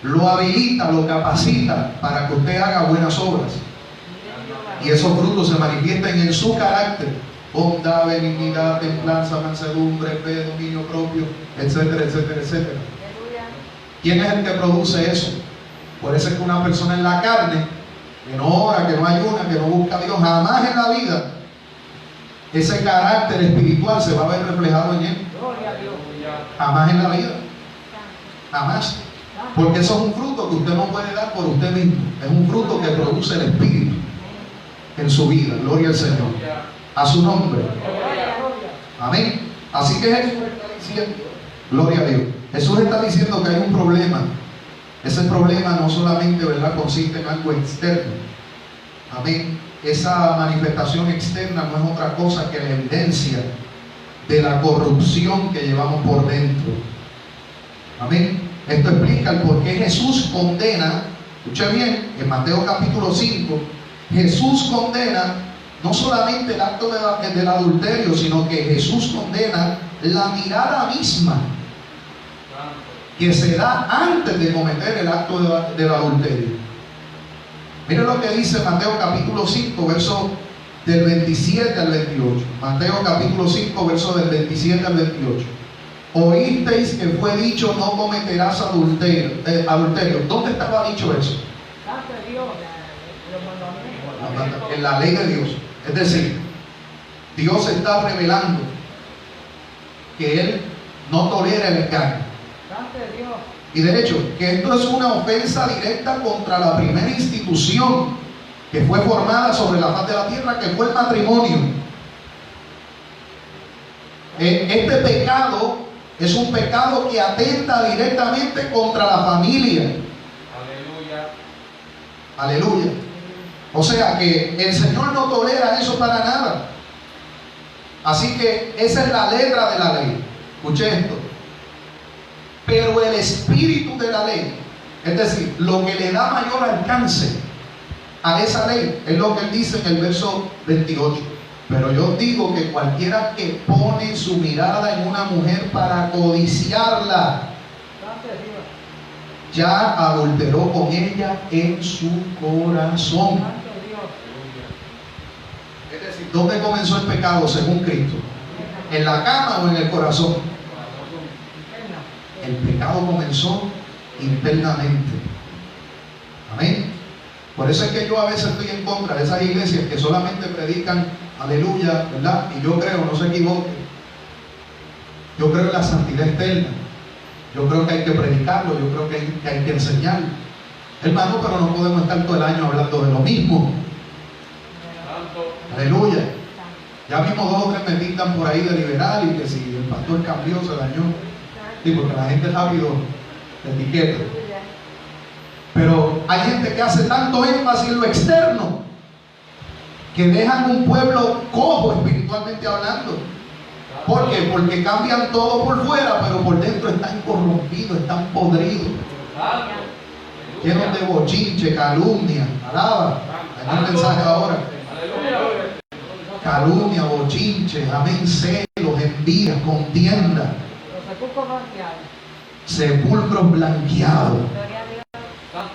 lo habilita, lo capacita para que usted haga buenas obras. Y esos frutos se manifiestan en su carácter: bondad, benignidad, templanza, mansedumbre, fe, dominio propio, etcétera, etcétera, etcétera. ¿Quién es el que produce eso? Por eso es que una persona en la carne, que no ora, que no ayuna, que no busca a Dios, jamás en la vida ese carácter espiritual se va a ver reflejado en él. Jamás en la vida. Jamás. Porque eso es un fruto que usted no puede dar por usted mismo. Es un fruto que produce el Espíritu en su vida. Gloria al Señor. A su nombre. Amén. Así que Jesús está diciendo, gloria a Dios, Jesús está diciendo que hay un problema. Ese problema no solamente, ¿verdad?, consiste en algo externo. Amén. Esa manifestación externa no es otra cosa que la evidencia de la corrupción que llevamos por dentro. Amén. Esto explica el por qué Jesús condena. Escuche bien, en Mateo capítulo 5, Jesús condena no solamente el acto del adulterio, sino que Jesús condena la mirada misma que se da antes de cometer el acto del adulterio. Miren lo que dice Mateo capítulo 5, verso del 27 al 28. Mateo capítulo 5, verso del 27 al 28. Oísteis que fue dicho, no cometerás adulterio. ¿Dónde estaba dicho eso? En la ley de Dios. Es decir, Dios está revelando que Él no tolera el engaño. Y de hecho, que esto es una ofensa directa contra la primera institución que fue formada sobre la faz de la tierra, que fue el matrimonio. Este pecado es un pecado que atenta directamente contra la familia. Aleluya. Aleluya. O sea que el Señor no tolera eso para nada. Así que esa es la letra de la ley. Escuche esto. Pero el espíritu de la ley, es decir, lo que le da mayor alcance a esa ley, es lo que él dice en el verso 28. Pero yo digo que cualquiera que pone su mirada en una mujer para codiciarla, ya adulteró con ella en su corazón. Es decir, ¿dónde comenzó el pecado según Cristo? ¿En la cama o en el corazón? El pecado comenzó internamente. Amén. Por eso es que yo a veces estoy en contra de esas iglesias que solamente predican aleluya, ¿verdad? Y yo creo, no se equivoque, yo creo en la santidad externa. Yo creo que hay que predicarlo, yo creo que hay que enseñarlo. Hermano, pero no podemos estar todo el año hablando de lo mismo. Aleluya. Ya mismo 2 o 3 me pintan por ahí de liberal y que si el pastor cambió, se dañó. Sí, porque la gente rápido te etiqueta. Pero hay gente que hace tanto énfasis en lo externo que dejan un pueblo cojo espiritualmente hablando. ¿Por qué? Porque cambian todo por fuera, pero por dentro están corrompidos, están podridos. Llenos de bochinche, calumnia. Alaba. Hay un mensaje ahora. Calumnia, bochinche, amén, celos, envidia, contienda. Sepulcros blanqueados.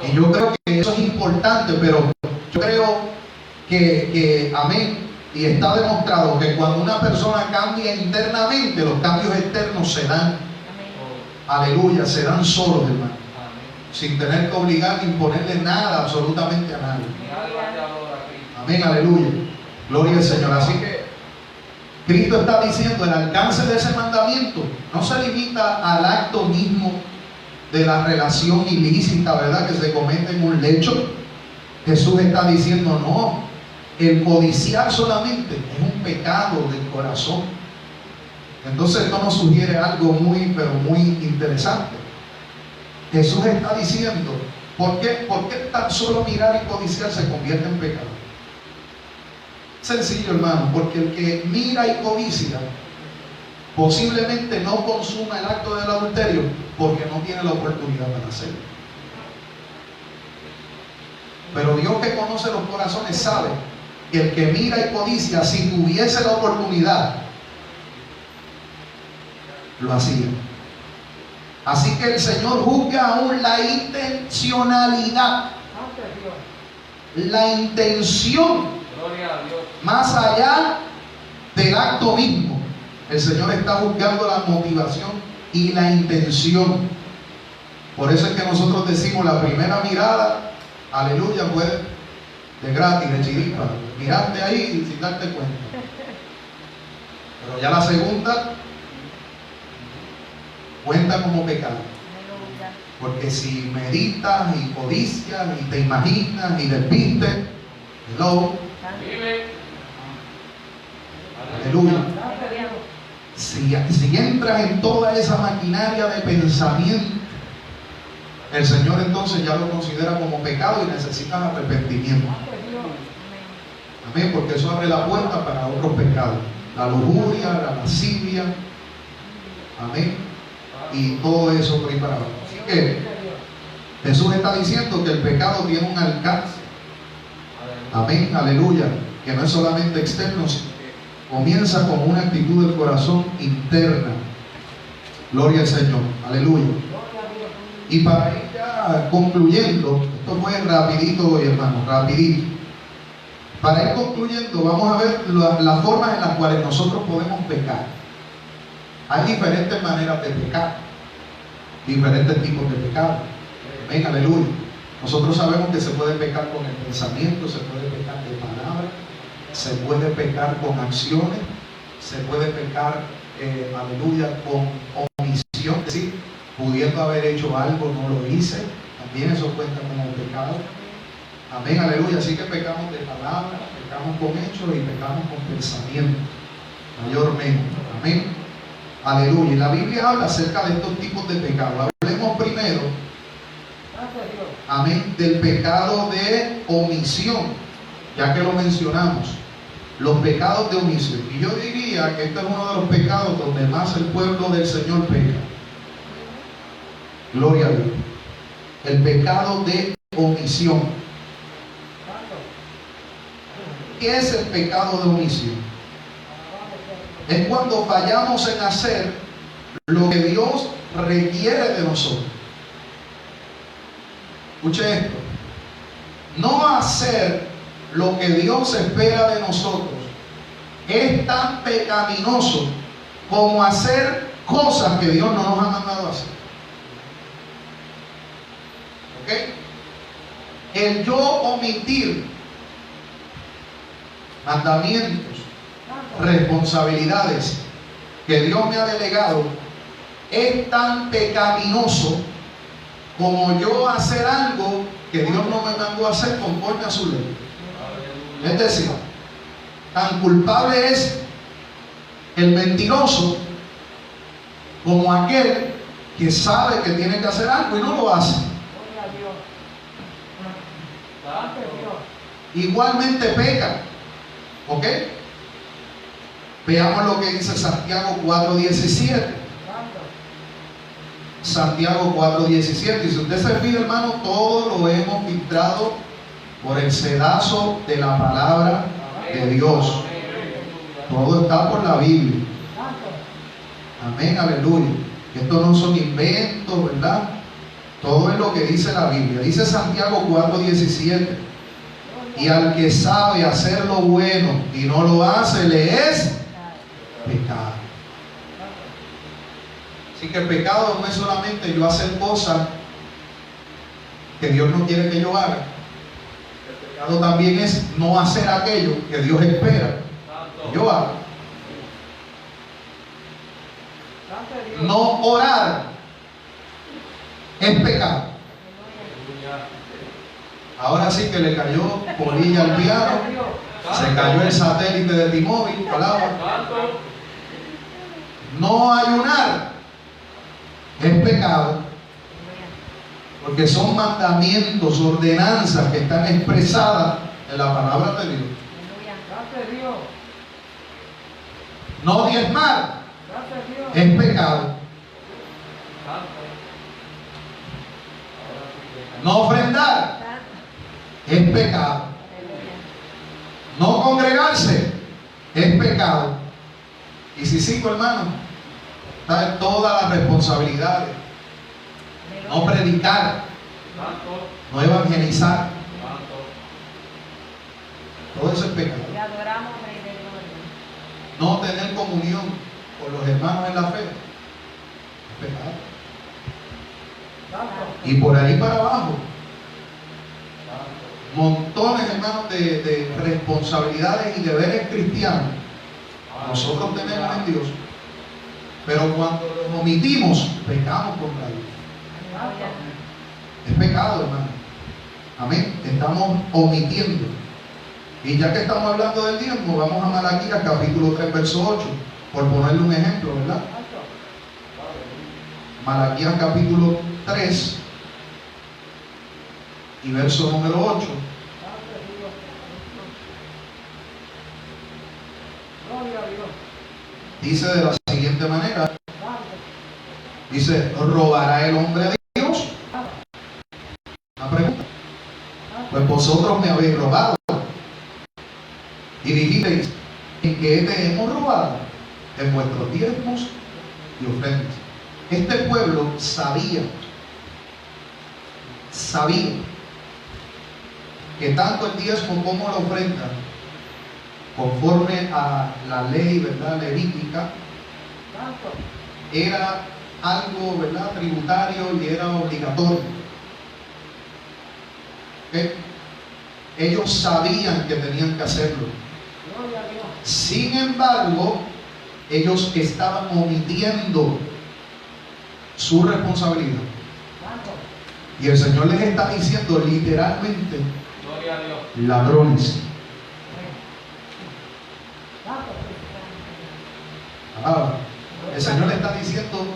Y yo creo que eso es importante, pero yo creo que amén, y está demostrado que cuando una persona cambia internamente, los cambios externos se dan. Aleluya, se dan solos, hermano. Sin tener que obligar ni imponerle nada absolutamente a nadie. Amén, aleluya. Gloria al Señor. Así que Cristo está diciendo, el alcance de ese mandamiento no se limita al acto mismo de la relación ilícita, ¿verdad?, que se comete en un lecho. Jesús está diciendo, no, el codiciar solamente es un pecado del corazón. Entonces esto nos sugiere algo muy, pero muy interesante. Jesús está diciendo, ¿por qué tan solo mirar y codiciar se convierte en pecado? Sencillo, hermano, porque el que mira y codicia posiblemente no consuma el acto del adulterio porque no tiene la oportunidad para hacerlo. Pero Dios, que conoce los corazones, sabe que el que mira y codicia, si tuviese la oportunidad, lo hacía. Así que el Señor juzga aún la intencionalidad, la intención, más allá del acto mismo. El Señor está juzgando la motivación y la intención. Por eso es que nosotros decimos, la primera mirada, aleluya, fue de gratis, de chiripa. Miraste ahí sin darte cuenta. Pero ya la segunda cuenta como pecado. Porque si meditas y codicias y te imaginas y despistes, hello, aleluya. Si entras en toda esa maquinaria de pensamiento, el Señor entonces ya lo considera como pecado y necesitas arrepentimiento. Amén, porque eso abre la puerta para otros pecados. La lujuria, la lascivia, amén, y todo eso por ahí para abajo. Así que Jesús está diciendo que el pecado tiene un alcance, amén, aleluya, que no es solamente externo, sino que comienza con una actitud del corazón interna. Gloria al Señor, aleluya. Y para ir ya concluyendo, esto fue rapidito, hermano, rapidito. Para ir concluyendo, vamos a ver las formas en las cuales nosotros podemos pecar. Hay diferentes maneras de pecar, diferentes tipos de pecado. Amén, aleluya. Nosotros sabemos que se puede pecar con el pensamiento, se puede pecar de palabra, se puede pecar con acciones, se puede pecar, aleluya, con omisión, es decir, pudiendo haber hecho algo, no lo hice, también eso cuenta como pecado. Amén, aleluya. Así que pecamos de palabra, pecamos con hechos y pecamos con pensamiento, mayormente. Amén, aleluya. Y la Biblia habla acerca de estos tipos de pecados. Hablemos primero, amén, del pecado de omisión, ya que lo mencionamos. Los pecados de omisión. Y yo diría que este es uno de los pecados donde más el pueblo del Señor peca. Gloria a Dios. El pecado de omisión. ¿Qué es el pecado de omisión? Es cuando fallamos en hacer lo que Dios requiere de nosotros. Escuche esto. No hacer lo que Dios espera de nosotros es tan pecaminoso como hacer cosas que Dios no nos ha mandado a hacer. ¿Ok? El yo omitir mandamientos, responsabilidades que Dios me ha delegado es tan pecaminoso como yo hacer algo que Dios no me mandó a hacer conforme a su ley. Es decir, Tan culpable es el mentiroso como aquel que sabe que tiene que hacer algo y no lo hace. Igualmente peca. ¿Ok? Veamos lo que dice Santiago 4:17. Santiago 4:17. Y si usted se fija, hermano, todo lo hemos filtrado por el sedazo de la palabra de Dios. Todo está por la Biblia. Amén, aleluya. Esto no son inventos, ¿verdad? Todo es lo que dice la Biblia. Dice Santiago 4:17. Y al que sabe hacer lo bueno y no lo hace, le es pecado. Así que el pecado no es solamente yo hacer cosas que Dios no quiere que yo haga. El pecado también es no hacer aquello que Dios espera que yo haga. No orar es pecado. Ahora sí que le cayó polilla al piano, se cayó el satélite de T-Mobile, palabra. No ayunar es pecado, porque son mandamientos, ordenanzas que están expresadas en la palabra de Dios. No diezmar es pecado. No ofrendar es pecado. No congregarse es pecado. Y si sigo, hermano, está en todas las responsabilidades. No predicar, no evangelizar, todo eso es pecado. No tener comunión con los hermanos en la fe es pecado. Y por ahí para abajo, montones, hermanos, de responsabilidades y deberes cristianos nosotros tenemos en Dios, pero cuando los omitimos, pecamos contra Dios. Es pecado, hermano. Amén. Estamos omitiendo. Y ya que estamos hablando del diezmo, vamos a Malaquías capítulo 3, verso 8, por ponerle un ejemplo, ¿verdad? Malaquías capítulo 3 y verso número 8. Dice de la siguiente manera. Dice, ¿robará el hombre a Dios? Una pregunta. Pues vosotros me habéis robado. Y dijisteis, ¿en qué te hemos robado? En vuestros diezmos y ofrendas. Este pueblo sabía que tanto el diezmo como la ofrenda, conforme a la ley, ¿verdad?, levítica, era algo, ¿verdad?, tributario y era obligatorio. ¿Okay? Ellos sabían que tenían que hacerlo. Sin embargo, ellos estaban omitiendo su responsabilidad. Y el Señor les está diciendo literalmente, ladrones. El Señor le está diciendo,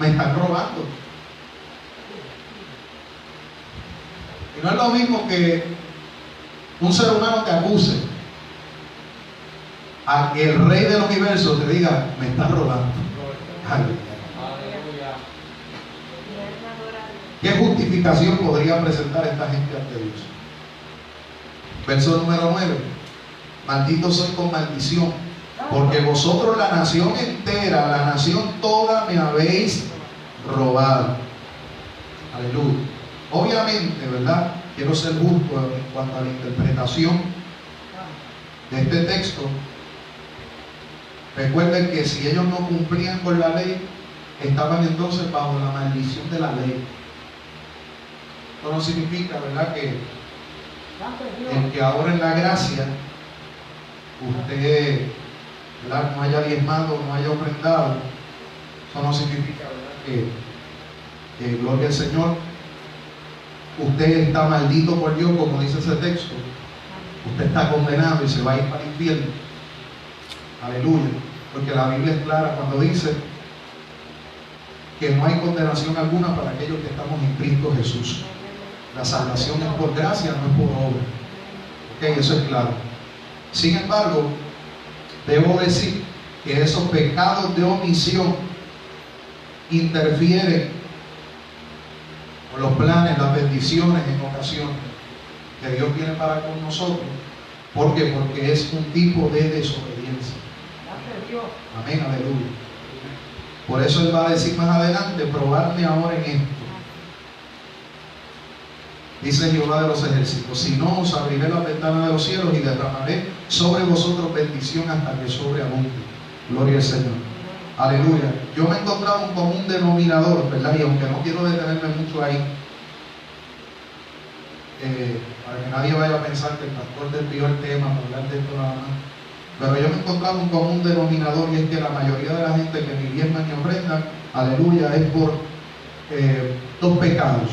me están robando. Y no es lo mismo que un ser humano te acuse a que el Rey del universo te diga, me estás robando. Ay. ¿Qué justificación podría presentar esta gente ante Dios? Verso número 9. Maldito soy con maldición, porque vosotros, la nación entera, la nación toda, me habéis robado. Aleluya. Obviamente, ¿verdad? Quiero ser justo en cuanto a la interpretación de este texto. Recuerden que si ellos no cumplían con la ley, estaban entonces bajo la maldición de la ley. Esto no significa, ¿verdad?, que el que ahora en la gracia usted, ¿verdad?, no haya diezmado, no haya ofrendado. Eso no significa, ¿verdad?, que gloria al Señor, usted está maldito por Dios, como dice ese texto. usted está condenado y se va a ir para el infierno. Aleluya. Porque la Biblia es clara cuando dice que no hay condenación alguna para aquellos que estamos en Cristo Jesús. La salvación es por gracia, no es por obra. Ok, eso es claro. Sin embargo, debo decir que esos pecados de omisión interfieren con los planes, las bendiciones en ocasiones que Dios tiene para con nosotros. ¿Por qué? Porque es un tipo de desobediencia. Amén, aleluya. Por eso Él va a decir más adelante: probarme ahora en esto, dice Jehová de los ejércitos, si no, os abriré la ventana de los cielos y derramaré sobre vosotros bendición hasta que sobreabunde. Gloria al Señor. Aleluya. Yo me he encontrado un común denominador, ¿verdad? Y aunque no quiero detenerme mucho ahí, para que nadie vaya a pensar que el pastor desvió el tema para hablar de esto nada más, pero yo me he encontrado un común denominador, y es que la mayoría de la gente que ni diezma ni ofrenda, aleluya, es por dos pecados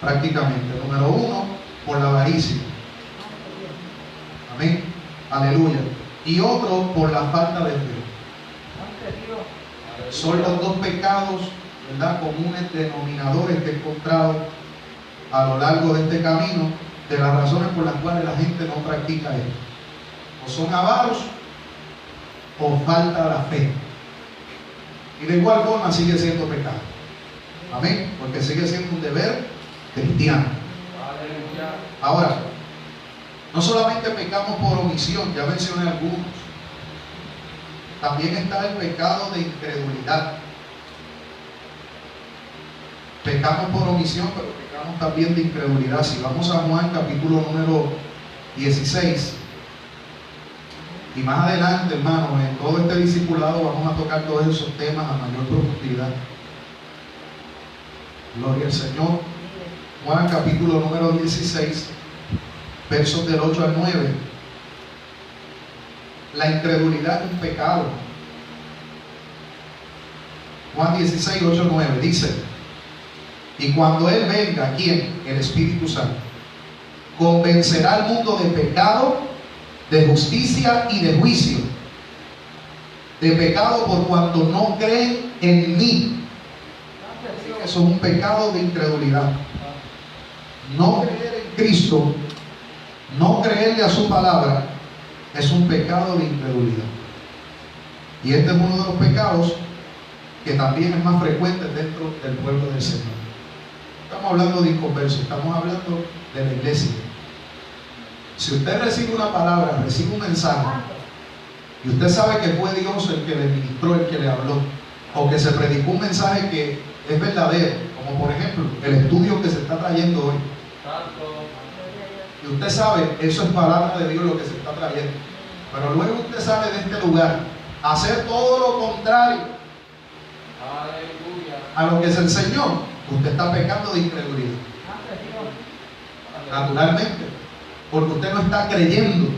prácticamente. Número uno, por la avaricia. Amén, aleluya. Y otro, por la falta de fe. Son los dos pecados, ¿verdad?, comunes denominadores que he encontrado a lo largo de este camino, de las razones por las cuales la gente no practica esto. O son avaros o falta la fe. Y de igual forma sigue siendo pecado. Amén, porque sigue siendo un deber cristiano. Ahora, no solamente pecamos por omisión, ya mencioné algunos. También está el pecado de incredulidad. Pecamos por omisión, pero pecamos también de incredulidad. Si vamos a Juan capítulo número 16, y más adelante, hermanos, en todo este discipulado vamos a tocar todos esos temas a mayor profundidad. Gloria al Señor. Juan capítulo número 16, versos del 8 al 9. La incredulidad es un pecado. Juan 16, 8, 9 dice: y cuando Él venga, ¿quién? El Espíritu Santo, convencerá al mundo de pecado, de justicia y de juicio. De pecado por cuanto no creen en mí. Eso es un pecado de incredulidad. No creer en Cristo, no creerle a su palabra, es un pecado de incredulidad. Y este es uno de los pecados que también es más frecuente dentro del pueblo del Señor. Estamos hablando de inconversos, estamos hablando de la iglesia. Si usted recibe una palabra, recibe un mensaje, y usted sabe que fue Dios el que le ministró, el que le habló, o que se predicó un mensaje que es verdadero, como por ejemplo el estudio que se está trayendo hoy, y usted sabe, eso es palabra de Dios lo que se está trayendo, pero luego usted sale de este lugar a hacer todo lo contrario a lo que es el Señor, usted está pecando de incredulidad. Naturalmente, porque usted no está creyendo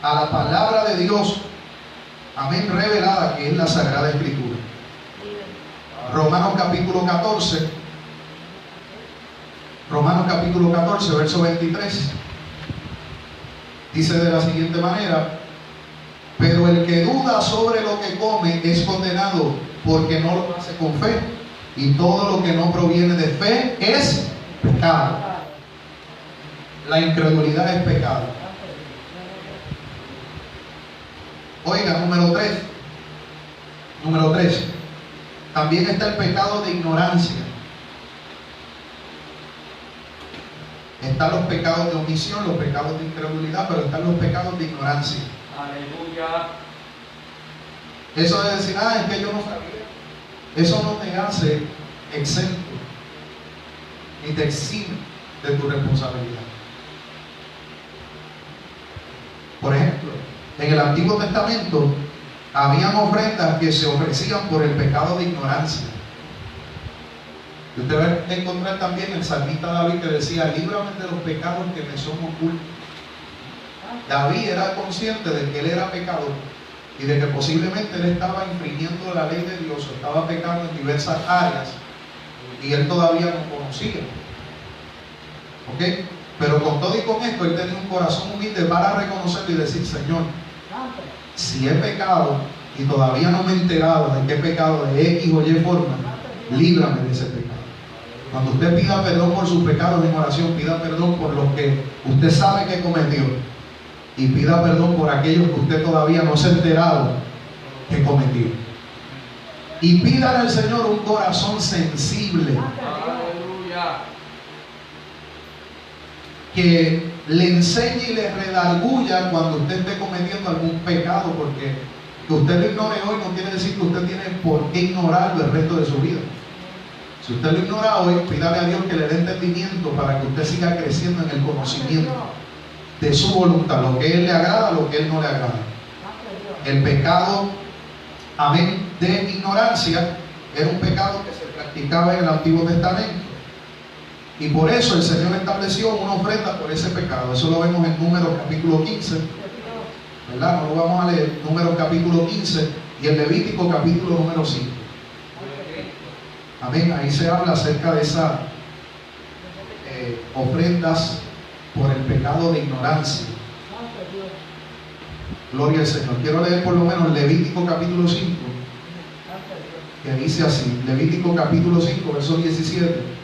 a la palabra de Dios, amén, revelada, que es la Sagrada Escritura. Romanos capítulo 14, verso 23, dice de la siguiente manera: pero el que duda sobre lo que come es condenado, porque no lo hace con fe, y todo lo que no proviene de fe es pecado. La incredulidad es pecado. Oiga, número 3. También está el pecado de ignorancia. Están los pecados de omisión, los pecados de incredulidad, pero están los pecados de ignorancia. Aleluya. Eso de decir, es que yo no sabía. Eso no te hace exento ni te exime de tu responsabilidad. Por ejemplo, en el Antiguo Testamento habían ofrendas que se ofrecían por el pecado de ignorancia. Y usted va a encontrar también el salmista David que decía: líbrame de los pecados que me son ocultos. David era consciente de que él era pecador y de que posiblemente él estaba infringiendo la ley de Dios, estaba pecando en diversas áreas y él todavía no conocía. ¿Ok? Pero con todo y con esto, él tenía un corazón humilde para reconocerlo y decir: Señor, si he pecado y todavía no me he enterado de qué pecado de X o Y forma, líbrame de ese pecado. Cuando usted pida perdón por sus pecados en oración, pida perdón por los que usted sabe que cometió, y pida perdón por aquellos que usted todavía no se ha enterado que cometió. Y pídale al Señor un corazón sensible, que le enseñe y le redarguya cuando usted esté cometiendo algún pecado, porque que usted lo ignore hoy no quiere decir que usted tiene por qué ignorarlo el resto de su vida. Si usted lo ignora hoy, pídale a Dios que le dé entendimiento para que usted siga creciendo en el conocimiento de su voluntad, lo que a Él le agrada, lo que a Él no le agrada. El pecado, amén, de ignorancia era un pecado que se practicaba en el Antiguo Testamento, y por eso el Señor estableció una ofrenda por ese pecado. Eso lo vemos en Números capítulo 15, ¿verdad? No lo vamos a leer. Números capítulo 15 y en Levítico capítulo número 5. Amén. Ahí se habla acerca de esas ofrendas por el pecado de ignorancia. Gloria al Señor. Quiero leer por lo menos Levítico capítulo 5, que dice así. Levítico capítulo 5, verso 17.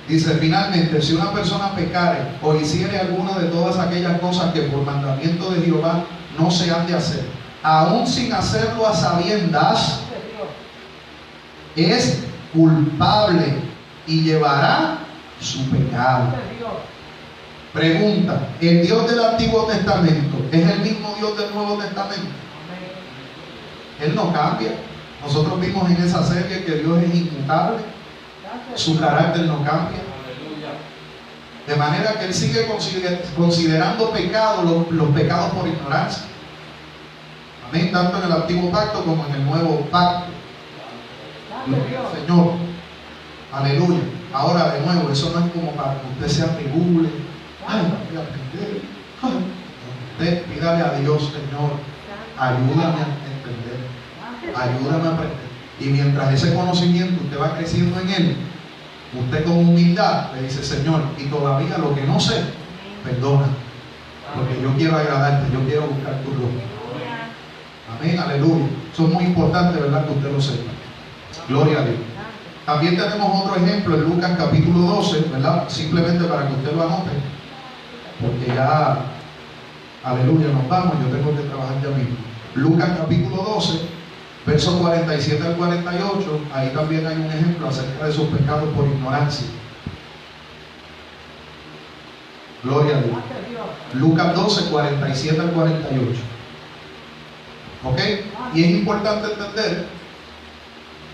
Dice: finalmente, si una persona pecare o hiciere alguna de todas aquellas cosas que por mandamiento de Jehová no se han de hacer, aún sin hacerlo a sabiendas, es culpable y llevará su pecado. Pregunta: ¿el Dios del Antiguo Testamento es el mismo Dios del Nuevo Testamento? Él no cambia. Nosotros vimos en esa serie que Dios es inmutable. Su carácter no cambia. De manera que Él sigue considerando pecado los pecados por ignorancia. Amén. Tanto en el Antiguo Pacto como en el Nuevo Pacto. Señor. Aleluya. Ahora, de nuevo, eso no es como para que usted se atribule. Ay, voy a aprender. Usted pídale a Dios: Señor, ayúdame a entender. Ayúdame a aprender. Y mientras ese conocimiento usted va creciendo en él, usted con humildad le dice: Señor, y todavía lo que no sé, perdona, porque yo quiero agradarte, yo quiero buscar tu gloria. Amén, aleluya. Eso es muy importante, ¿verdad?, que usted lo sepa. Gloria a Dios. También tenemos otro ejemplo en Lucas capítulo 12, ¿verdad? Simplemente para que usted lo anote, porque ya, aleluya, nos vamos, yo tengo que trabajar ya mismo. Lucas capítulo 12, versos 47 al 48, ahí también hay un ejemplo acerca de sus pecados por ignorancia. Gloria a Dios. Lucas 12, 47 al 48. ¿Ok? Y es importante entender,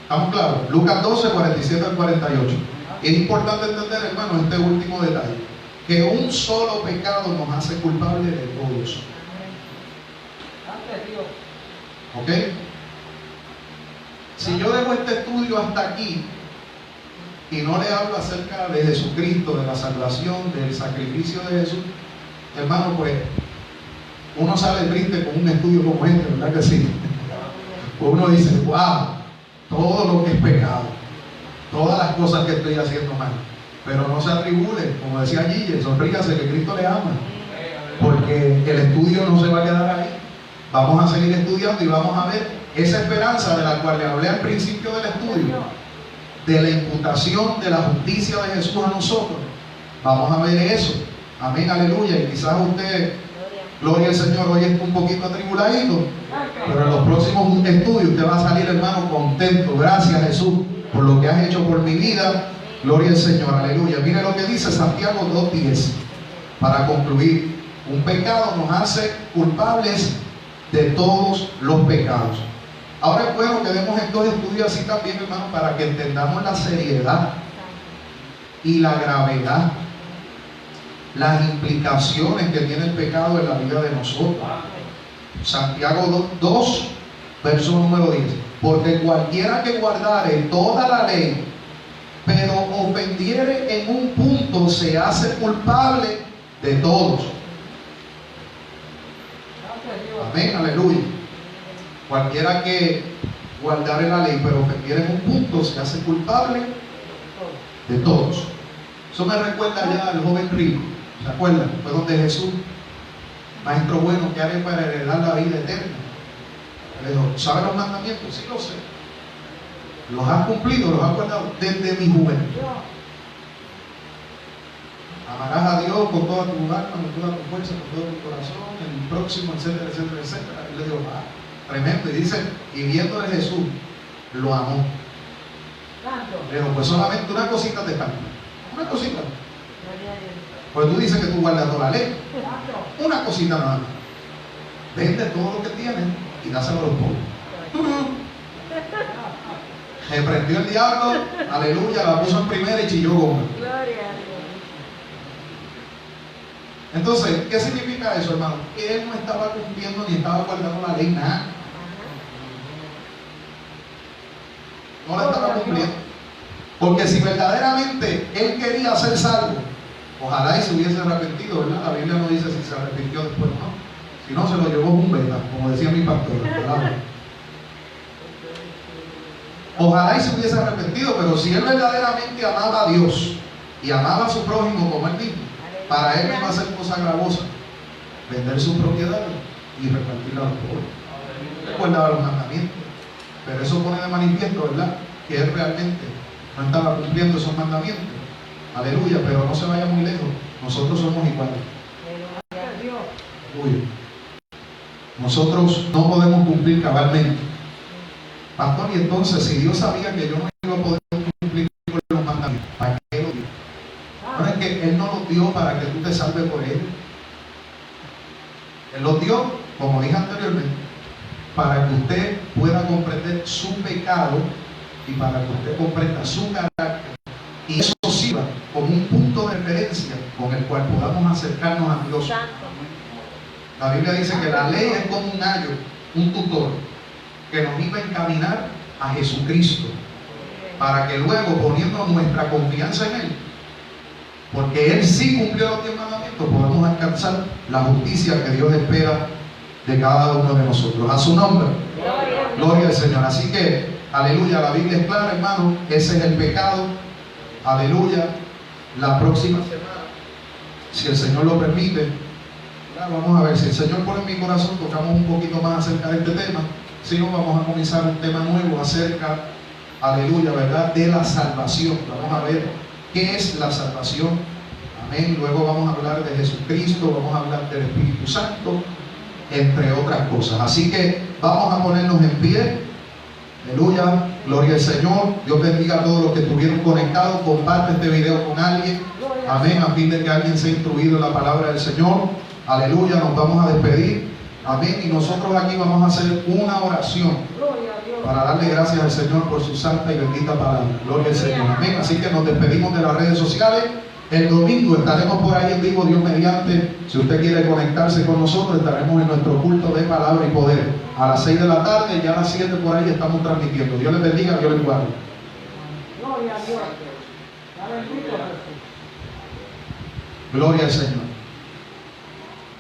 ¿estamos claros? Lucas 12, 47 al 48. Y es importante entender, hermano, este último detalle, que un solo pecado nos hace culpables de todos. ¿Ok? Si yo dejo este estudio hasta aquí y no le hablo acerca de Jesucristo, de la salvación, del sacrificio de Jesús, hermano, pues uno sale triste con un estudio como este, ¿verdad que sí? Pues uno dice: wow, todo lo que es pecado, todas las cosas que estoy haciendo mal. Pero no se atribule, como decía Gille, sonríase que Cristo le ama, porque el estudio no se va a quedar ahí. Vamos a seguir estudiando y vamos a ver esa esperanza de la cual le hablé al principio del estudio, de la imputación de la justicia de Jesús a nosotros. Vamos a ver eso. Amén, aleluya. Y quizás usted, gloria al Señor, hoy está un poquito atribuladito, pero en los próximos estudios usted va a salir, hermano, contento. Gracias, Jesús, por lo que has hecho por mi vida. Gloria al Señor, aleluya. Mire lo que dice Santiago 2:10 para concluir. Un pecado nos hace culpables de todos los pecados. Ahora es bueno que demos estos estudios así también, hermano, para que entendamos la seriedad y la gravedad, las implicaciones que tiene el pecado en la vida de nosotros. Santiago 2, verso número 10. Porque cualquiera que guardare toda la ley, pero ofendiere en un punto, se hace culpable de todos. Amén, aleluya. Cualquiera que guardare la ley, pero ofendiere en un punto, se hace culpable de todos. Eso me recuerda ya al joven rico, ¿se acuerdan? Fue donde Jesús, maestro bueno, ¿qué haré para heredar la vida eterna? Le dijo, ¿sabe los mandamientos? Sí, lo sé. Los has cumplido, los has guardado desde mi juventud. Amarás a Dios con toda tu alma, con toda tu fuerza, con todo tu corazón, el próximo, etcétera, etcétera, etcétera. Y le dijo, tremendo. Y dice, y viéndole Jesús, lo amó. Le dijo, pues solamente una cosita te falta. Una cosita. Pues tú dices que tú guardas toda la ley. Una cosita nada más. Vende todo lo que tienes y dáselo a los pobres. Se prendió el diablo, aleluya, la puso en primera y chilló goma. Entonces, ¿qué significa eso, hermano? Que él no estaba cumpliendo ni estaba guardando la ley, nada. No la estaba cumpliendo. Porque si verdaderamente él quería ser salvo, ojalá y se hubiese arrepentido, ¿verdad? La Biblia no dice si se arrepintió después, no. Si no, se lo llevó un beta, como decía mi pastor, ¿verdad? Ojalá y se hubiese arrepentido, pero si él verdaderamente amaba a Dios y amaba a su prójimo como él mismo, para él no iba a ser cosa gravosa vender sus propiedades y repartirla a los pobres. Él guardaba los mandamientos, pero eso pone de manifiesto, ¿verdad?, que él realmente no estaba cumpliendo esos mandamientos. Aleluya, pero no se vaya muy lejos, nosotros somos iguales. Uy. Nosotros no podemos cumplir cabalmente. Pastor, y entonces, si Dios sabía que yo no iba a poder cumplir con los mandamientos, ¿para qué lo dio? No es que Él no los dio para que tú te salves por Él. Él los dio, como dije anteriormente, para que usted pueda comprender su pecado y para que usted comprenda su carácter. Y eso sirva como un punto de referencia con el cual podamos acercarnos a Dios. La Biblia dice que la ley es como un ayo, un tutor, que nos iba a encaminar a Jesucristo, para que luego, poniendo nuestra confianza en Él, porque Él sí cumplió los 10 mandamientos, podamos alcanzar la justicia que Dios espera de cada uno de nosotros. A su nombre, gloria al Señor. Así que, aleluya, la Biblia es clara, hermano, ese es el pecado. Aleluya. La próxima semana, si el Señor lo permite, vamos a ver, si el Señor pone en mi corazón, tocamos un poquito más acerca de este tema. Si no, vamos a comenzar un tema nuevo acerca, aleluya, ¿verdad?, de la salvación. Vamos a ver qué es la salvación. Amén. Luego vamos a hablar de Jesucristo, vamos a hablar del Espíritu Santo, entre otras cosas. Así que vamos a ponernos en pie. Aleluya, gloria al Señor. Dios bendiga a todos los que estuvieron conectados. Comparte este video con alguien. Amén, a fin de que alguien sea instruido en la palabra del Señor. Aleluya, nos vamos a despedir. Amén, y nosotros aquí vamos a hacer una oración para darle gracias al Señor por su santa y bendita palabra. Gloria al Señor. Amén. Así que nos despedimos de las redes sociales. El domingo estaremos por ahí en vivo, Dios mediante. Si usted quiere conectarse con nosotros, estaremos en nuestro culto de palabra y poder a las 6 de la tarde, ya a las 7 por ahí estamos transmitiendo. Dios les bendiga, Dios les guarde. Gloria a Dios. Gloria al Señor.